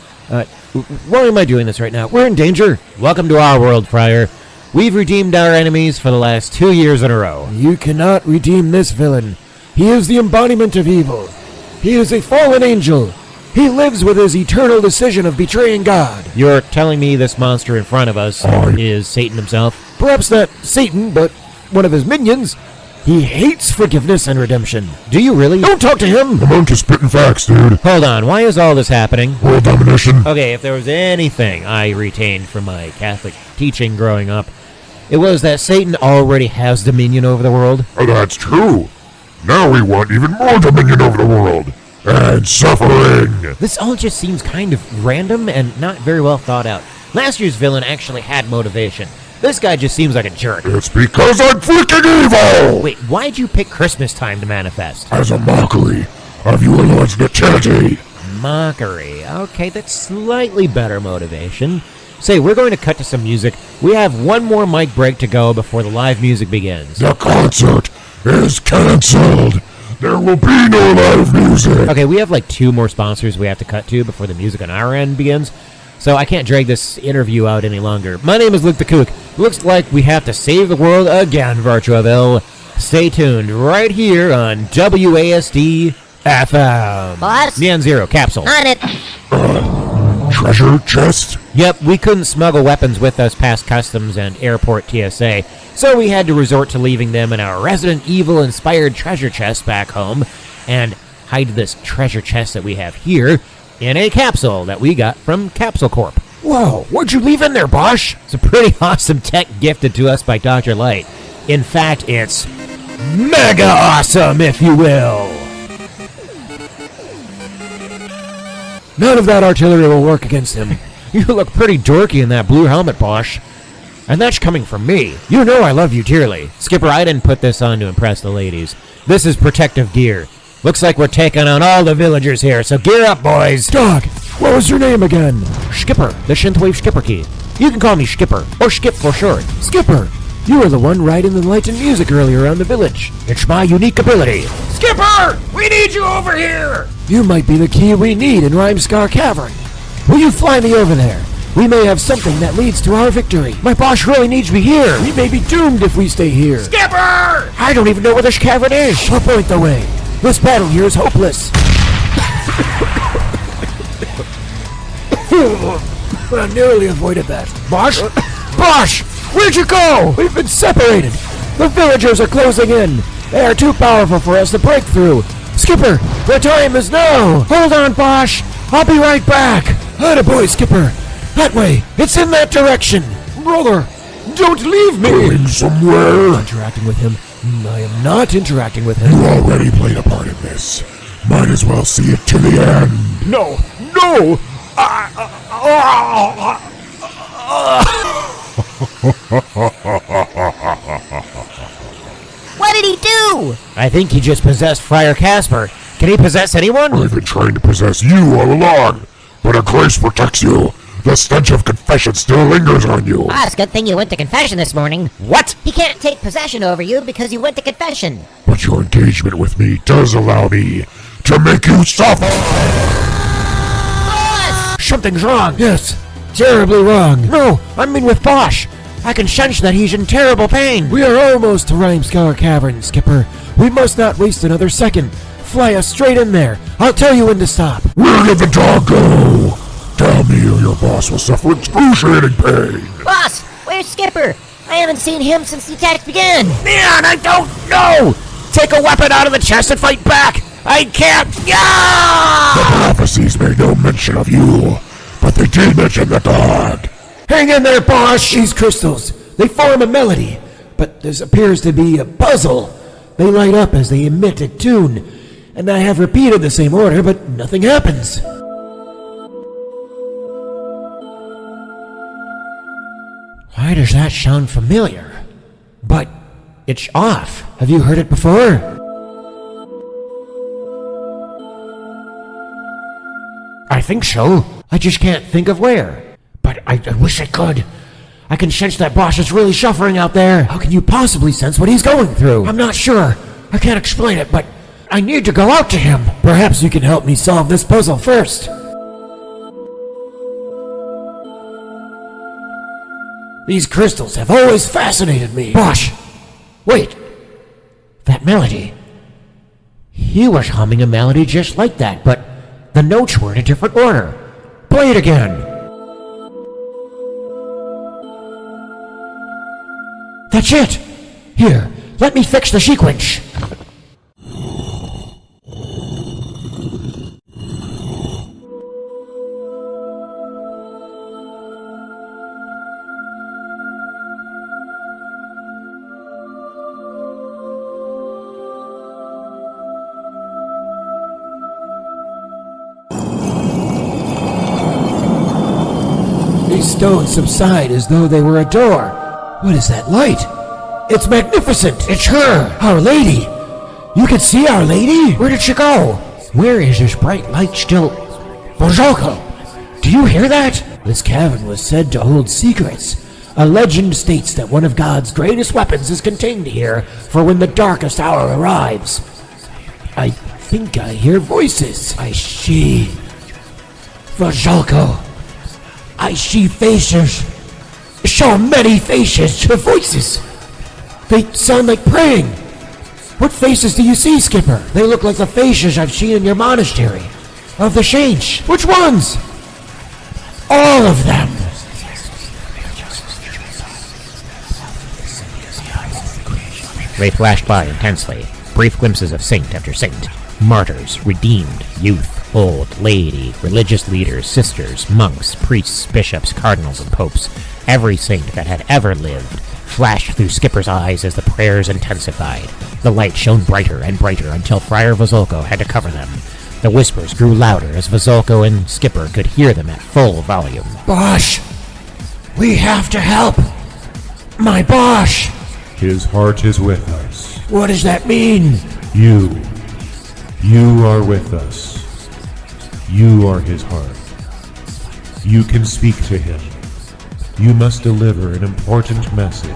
Why am I doing this right now? We're in danger. Welcome to our world, Friar. We've redeemed our enemies for the last 2 years in a row. You cannot redeem this villain. He is the embodiment of evil. He is a fallen angel. He lives with his eternal decision of betraying God. You're telling me this monster in front of us is Satan himself? Perhaps not Satan, but one of his minions. He hates forgiveness and redemption. Do you really? Don't talk to him! The monk is spitting facts, dude. Hold on, why is all this happening? World domination. Okay, if there was anything I retained from my Catholic teaching growing up, it was that Satan already has dominion over the world. Oh, that's true. Now we want even more dominion over the world. And suffering. This all just seems kind of random and not very well thought out. Last year's villain actually had motivation. This guy just seems like a jerk. It's because I'm freaking evil! Wait, why'd you pick Christmas time to manifest? As a mockery of your Lord's nativity. Mockery. Okay, that's slightly better motivation. Say, we're going to cut to some music. We have one more mic break to go before the live music begins. The concert is cancelled. There will be no live music. Okay, we have like 2 more sponsors we have to cut to before the music on our end begins. So I can't drag this interview out any longer. My name is Luke the Kook. Looks like we have to save the world again, Virtuaville. Stay tuned right here on WASD FM. Boss? Neon Zero, capsule. On it! Treasure chest? Yep, we couldn't smuggle weapons with us past customs and airport TSA, so we had to resort to leaving them in our Resident Evil-inspired treasure chest back home, and hide this treasure chest that we have here in a capsule that we got from Capsule Corp. Whoa, what'd you leave in there, Bosch? It's a pretty awesome tech gifted to us by Dr. Light. In fact, it's mega awesome, if you will. None of that artillery will work against him. You look pretty dorky in that blue helmet, Bosch. And that's coming from me. You know I love you dearly. Skipper, I didn't put this on to impress the ladies. This is protective gear. Looks like we're taking on all the villagers here, so gear up, boys. Dog, what was your name again? Skipper, the Synthwave Skipper key. You can call me Skipper, or Skip for short. Skipper, you were the one riding the light and music earlier around the village. It's my unique ability. Skipper, we need you over here. You might be the key we need in Rhymescar Cavern. Will you fly me over there? We may have something that leads to our victory. My boss really needs me here. We may be doomed if we stay here. Skipper! I don't even know where this cavern is. I'll point the way. This battle here is hopeless. I narrowly avoided that. Bosch? Bosch! Where'd you go? We've been separated. The villagers are closing in. They are too powerful for us to break through. Skipper, the time is now. Hold on, Bosch. I'll be right back. Attaboy, Skipper. That way. It's in that direction. Brother, don't leave me. Going somewhere? Interacting with him. I am not interacting with him. You already played a part in this. Might as well see it to the end. No, no. What did he do? I think he just possessed Friar Casper. Can he possess anyone? I've been trying to possess you all along, but a grace protects you. The stench of confession still lingers on you. It's a good thing you went to confession this morning. What? He can't take possession over you because you went to confession. But your engagement with me does allow me to make you suffer. Something's wrong. Yes, terribly wrong. No, I mean with Bosch. I can sense that he's in terrible pain. We are almost to Rhymescar Cavern, Skipper. We must not waste another second. Fly us straight in there. I'll tell you when to stop. Where did the dog go? Tell me or your boss will suffer excruciating pain. Boss, where's Skipper? I haven't seen him since the attacks began. Man, I don't know. Take a weapon out of the chest and fight back. I can't. The prophecies made no mention of you, but they did mention the dog. Hang in there, boss. These crystals, they form a melody, but this appears to be a puzzle. They light up as they emit a tune, and I have repeated the same order, but nothing happens. Why does that sound familiar? But it's off. Have you heard it before? I think so. I just can't think of where. But I wish I could. I can sense that Bosch is really suffering out there. How can you possibly sense what he's going through? I'm not sure. I can't explain it, but I need to go out to him. Perhaps you can help me solve this puzzle first. These crystals have always fascinated me. Bosch! Wait! That melody. He was humming a melody just like that, but the notes were in a different order. Play it again. That's it! Here, let me fix the sequence. These stones subside as though they were a door. What is that light? It's magnificent! It's her! Our Lady! You can see Our Lady? Where did she go? Where is this bright light still? Bozolko! Do you hear that? This cavern was said to hold secrets. A legend states that one of God's greatest weapons is contained here for when the darkest hour arrives. I think I hear voices. I see. Bozolko! I see faces. So many faces. The voices. They sound like praying. What faces do you see, Skipper? They look like the faces I've seen in your monastery. Of the saints. Which ones? All of them. They flashed by intensely. Brief glimpses of saint after saint. Martyrs, redeemed, youth, old, laity, religious leaders, sisters, monks, priests, bishops, cardinals, and popes. Every saint that had ever lived flashed through Skipper's eyes as the prayers intensified. The light shone brighter and brighter until Friar Vozolko had to cover them. The The whispers grew louder as Vazolko and Skipper could hear them at full volume. Bosch! We have to help! My Bosch! His heart is with us. What does that mean? You are with us. You are his heart. You can speak to him. You must deliver an important message.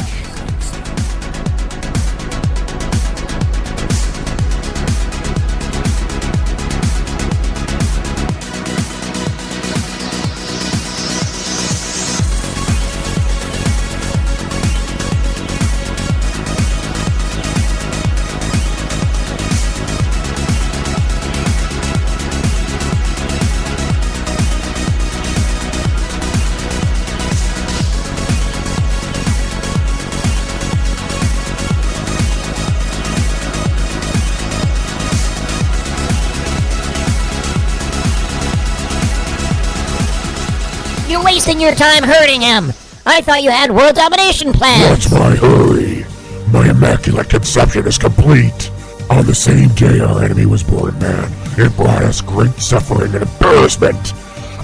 You're wasting your time hurting him. I thought you had world domination plans. What's my hurry? My immaculate conception is complete. On the same day our enemy was born, man, it brought us great suffering and embarrassment.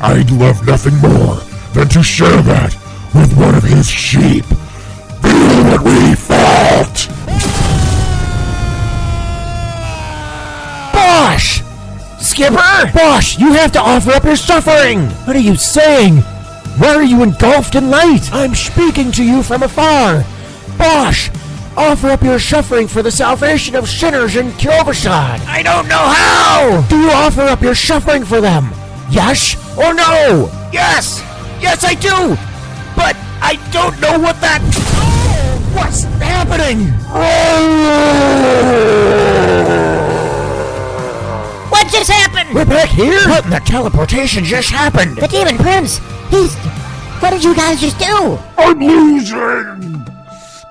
I'd love nothing more than to share that with one of his sheep. Feel what we felt! Bosch! Skipper! Bosch, you have to offer up your suffering! What are you saying? Why are you engulfed in light? I'm speaking to you from afar. Bosch, offer up your suffering for the salvation of sinners in Kyovashad. I don't know how! Do you offer up your suffering for them? Yes or no? Yes! Yes, I do! But I don't know what that... Oh, what's happening? What just happened? We're back here? What in the teleportation just happened? The Demon Prince. What did you guys just do? I'm losing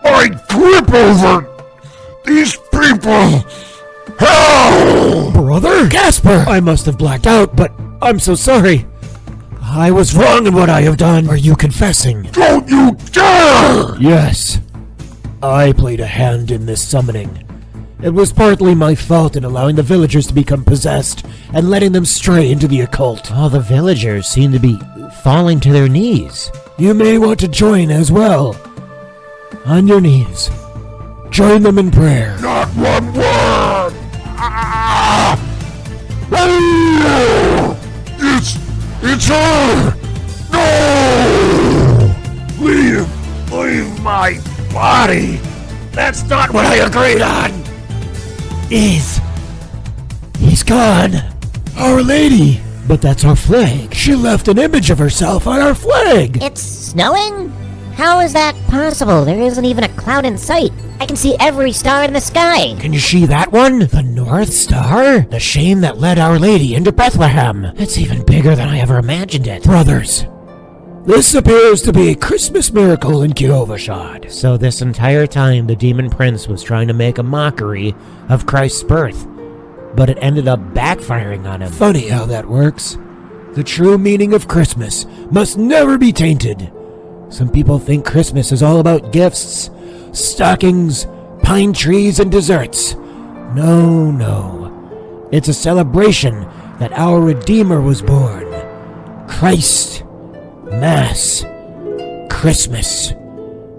my grip over these people. Help! Brother? Casper! I must have blacked out, but I'm so sorry. I was wrong in what I have done. Are you confessing? Don't you dare! Yes. I played a hand in this summoning. It was partly my fault in allowing the villagers to become possessed and letting them stray into the occult. All the villagers seem to be falling to their knees. You may want to join as well. On your knees. Join them in prayer. Not one word! Ah! It's her! No! Leave my body! That's not what I agreed on! He's gone. Our Lady. But that's our flag. She left an image of herself on our flag. It's snowing? How is that possible? There isn't even a cloud in sight. I can see every star in the sky. Can you see that one? The North Star? The shame that led Our Lady into Bethlehem. It's even bigger than I ever imagined it. Brothers, this appears to be a Christmas miracle in Kyovashad. So this entire time, the Demon Prince was trying to make a mockery of Christ's birth, but it ended up backfiring on him. Funny how that works. The true meaning of Christmas must never be tainted. Some people think Christmas is all about gifts, stockings, pine trees, and desserts. No. It's a celebration that our Redeemer was born. Christ. Mass. Christmas.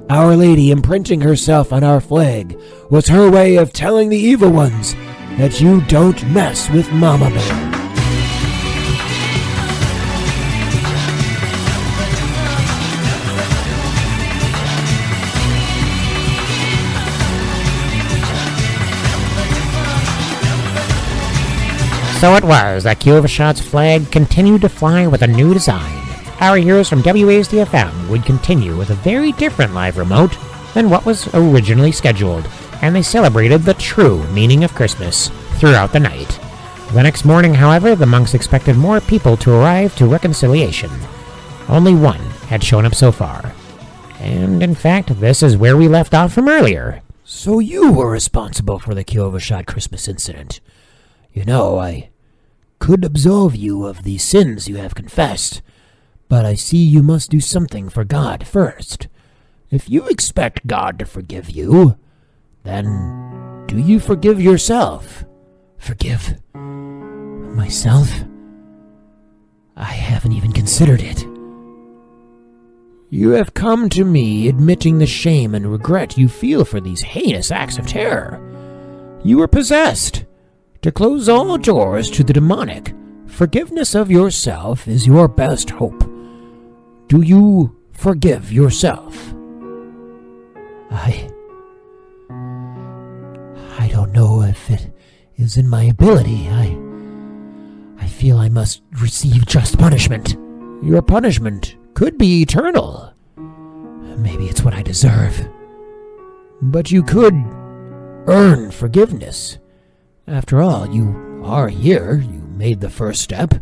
Our Lady imprinting herself on our flag was her way of telling the evil ones that you don't mess with Mama Bear. So it was that Kyovashad's flag continued to fly with a new design. Our heroes from WASD would continue with a very different live remote than what was originally scheduled, and they celebrated the true meaning of Christmas throughout the night. The next morning, however, the monks expected more people to arrive to reconciliation. Only one had shown up so far. And in fact, this is where we left off from earlier. So you were responsible for the Kyovashad Christmas incident. You know, I could absolve you of the sins you have confessed, but I see you must do something for God first. If you expect God to forgive you, then do you forgive yourself? Forgive myself? I haven't even considered it. You have come to me admitting the shame and regret you feel for these heinous acts of terror. You are possessed. To close all doors to the demonic, forgiveness of yourself is your best hope. Do you forgive yourself? I don't know if it is in my ability. I feel I must receive just punishment. Your punishment could be eternal. Maybe it's what I deserve. But you could earn forgiveness. After all, you are here. You made the first step.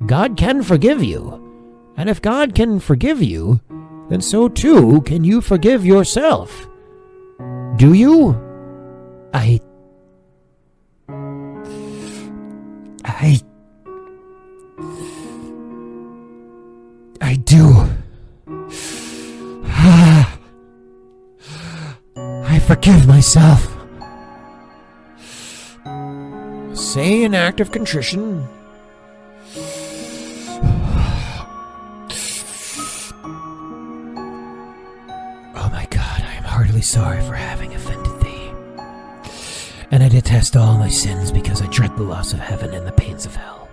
God can forgive you. And if God can forgive you, then so too can you forgive yourself. Do you? I do. I forgive myself. Say an act of contrition. Oh my God, I am heartily sorry for having offended thee. And I detest all my sins because I dread the loss of heaven and the pains of hell.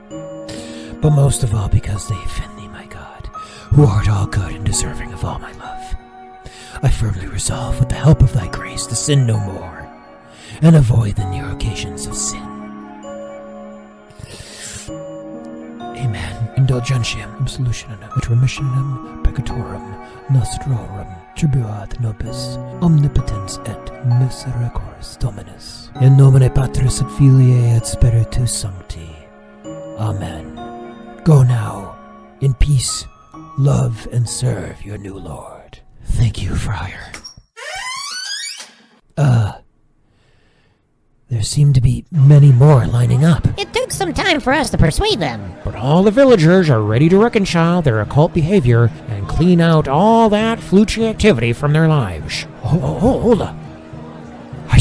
But most of all because they offend thee, my God, who art all good and deserving of all my love. I firmly resolve, with the help of thy grace, to sin no more, and avoid the near occasions of sin. Amen. Indulgentiam, absolutionem, et remissionem peccatorum nostrorum, tribuat nobis, omnipotens et misericordias Dominus. In nomine Patris et Filii et Spiritus Sancti. Amen. Go now, in peace, love, and serve your new Lord. Thank you, Friar. There seem to be many more lining up. It took some time for us to persuade them. But all the villagers are ready to reconcile their occult behavior and clean out all that fluchy activity from their lives. Hold on. I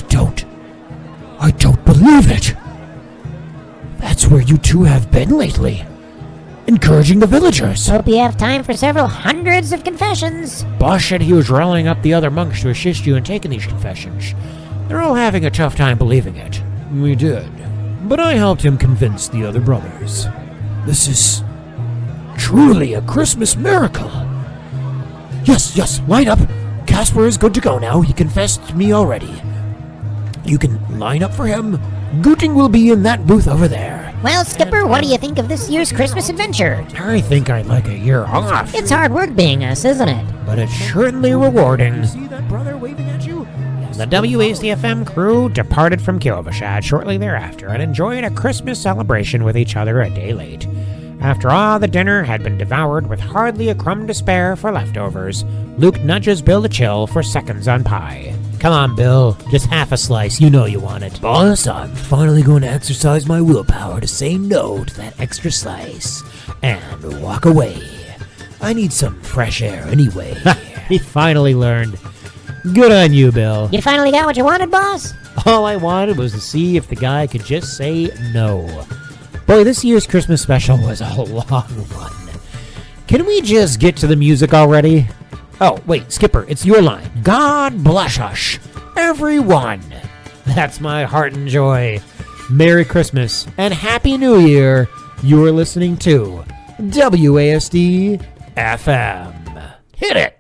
don't believe it. That's where you two have been lately. Encouraging the villagers. Hope you have time for several hundreds of confessions. Boss said he was rallying up the other monks to assist you in taking these confessions. They're all having a tough time believing it. We did. But I helped him convince the other brothers. This is truly a Christmas miracle. Yes, line up. Casper is good to go now. He confessed to me already. You can line up for him. Gooting will be in that booth over there. Well, Skipper, what do you think of this year's Christmas adventure? I think I'd like a year off. It's hard work being us, isn't it? But it's certainly rewarding. See that brother waving at you? The WASD-FM crew departed from Kyovashad shortly thereafter and enjoyed a Christmas celebration with each other a day late. After all the dinner had been devoured with hardly a crumb to spare for leftovers, Luke nudges Bill to chill for seconds on pie. Come on, Bill. Just half a slice. You know you want it. Boss, I'm finally going to exercise my willpower to say no to that extra slice and walk away. I need some fresh air anyway. He finally learned. Good on you, Bill. You finally got what you wanted, boss? All I wanted was to see if the guy could just say no. Boy, this year's Christmas special was a long one. Can we just get to the music already? Oh, wait, Skipper, it's your line. God bless us, everyone. That's my heart and joy. Merry Christmas and Happy New Year. You're listening to WASD FM. Hit it.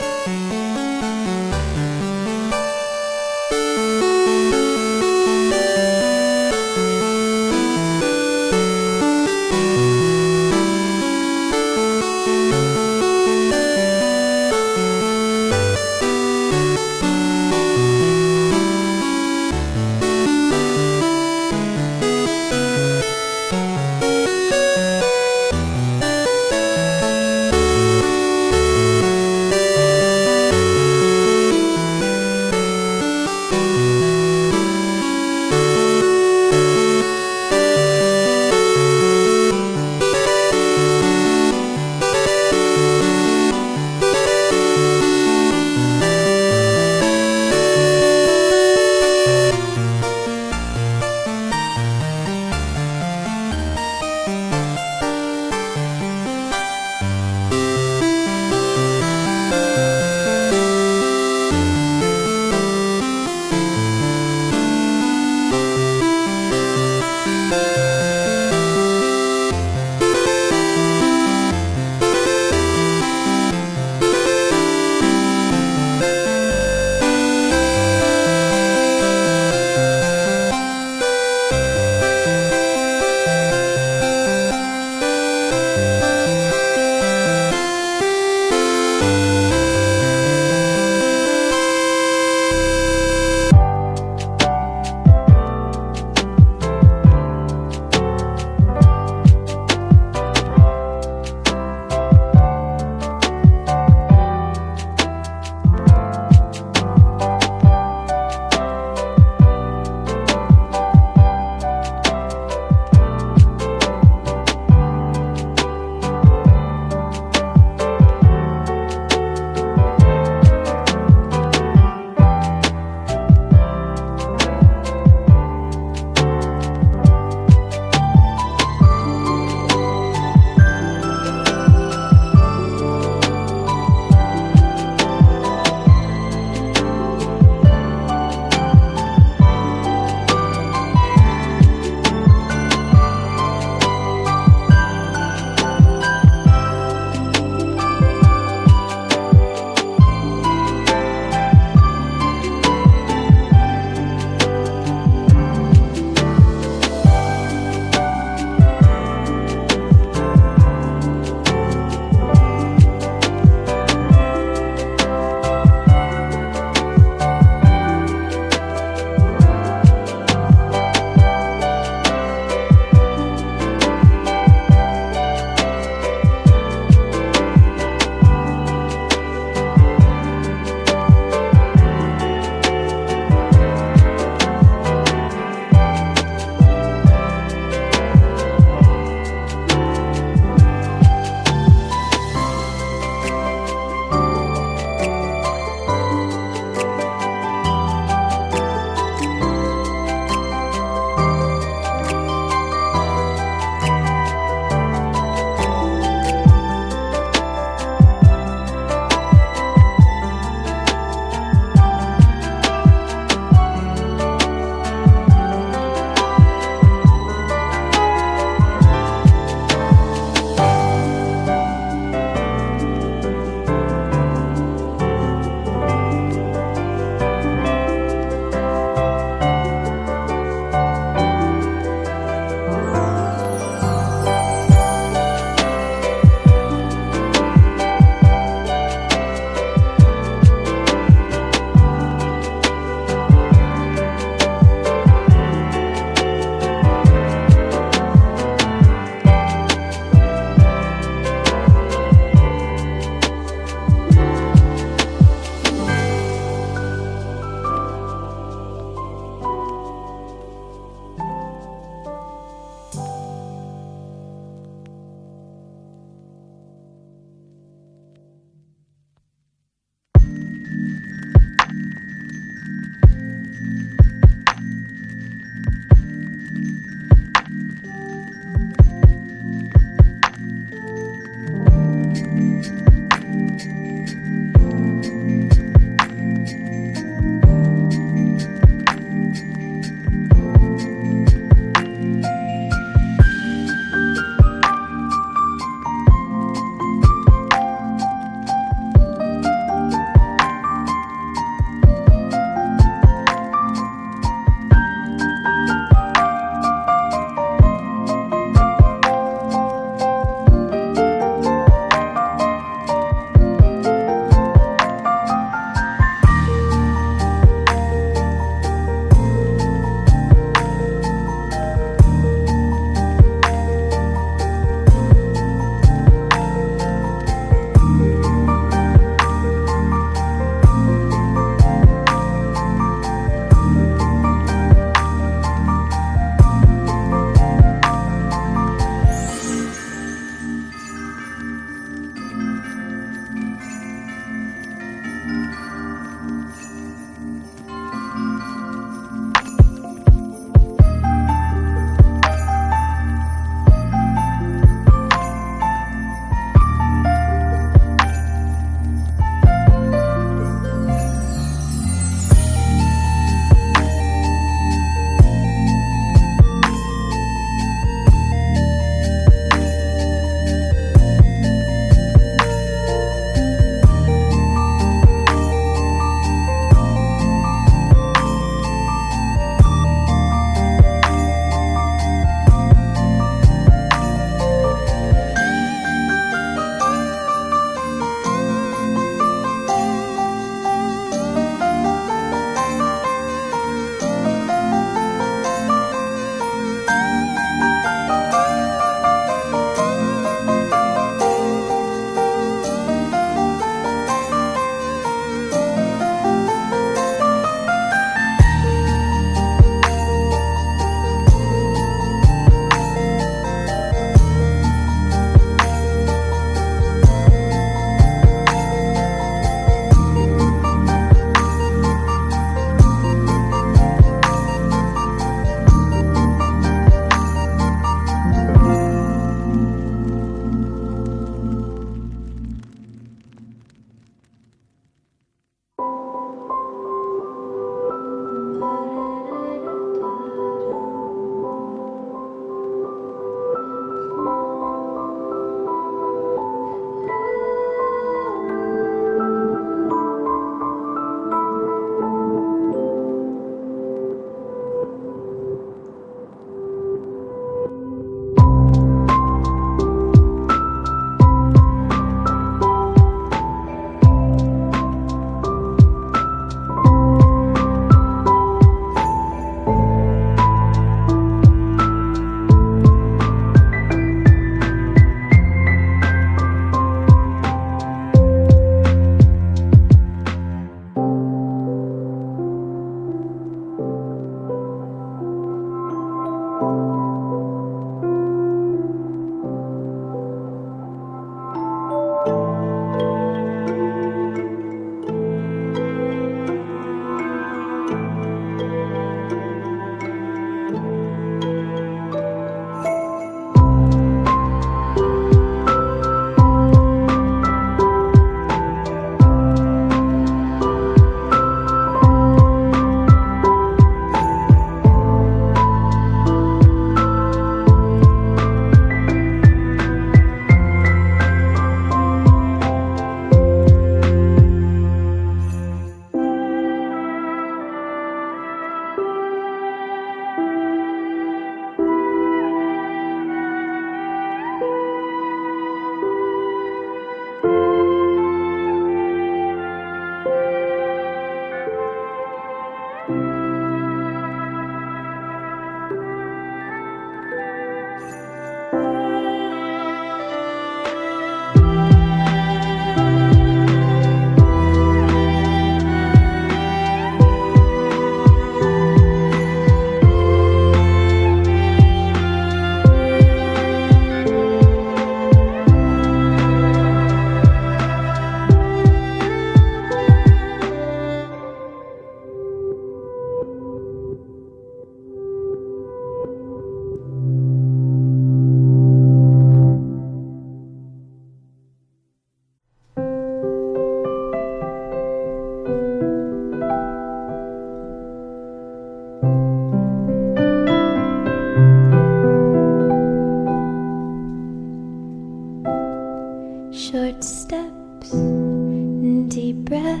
breath,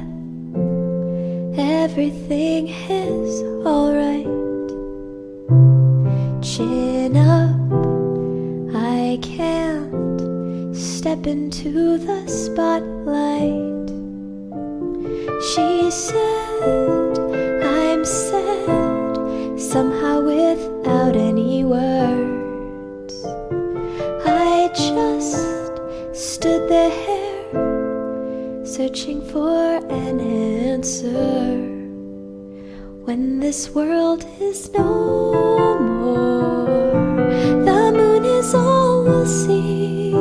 everything is alright. Chin up, I can't step into the spotlight. She said I'm sad, somehow without any words. I just stood there, searching for an answer. When this world is no more, the moon is all we'll see.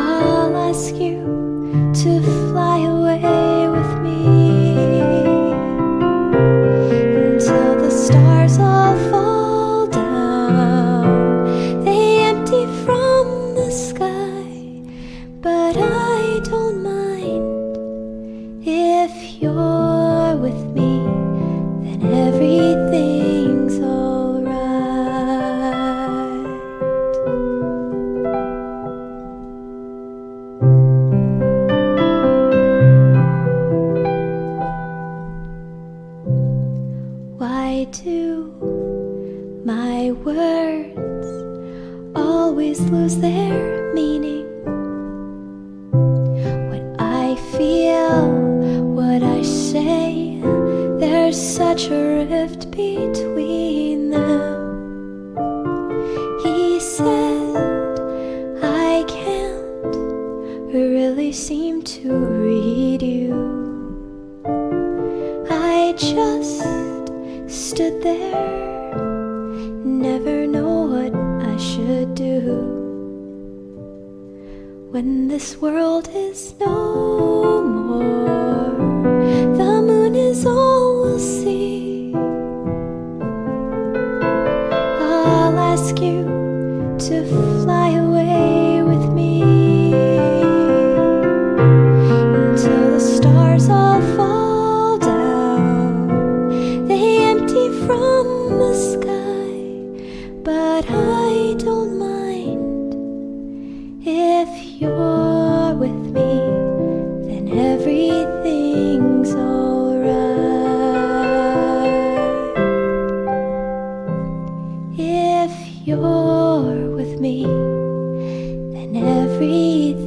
I'll ask you to fly away with me until the stars all fall down. They empty from the sky, but I don't mind. If you're with me, then everything's alright. Why do my words always lose their meaning? What I feel, what I say, there's such a rift between them. He said I can't really seem to read you. I just stood there, never know what I should do. When this world is no more, the moon is all we'll see. I'll ask you to fly away with me until the stars all fall down. They empty from the sky, but I don't mind. If you're with me, then everything's alright. If you're with me, then everything's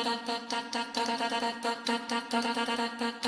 da da da da da da da da da da da da da da da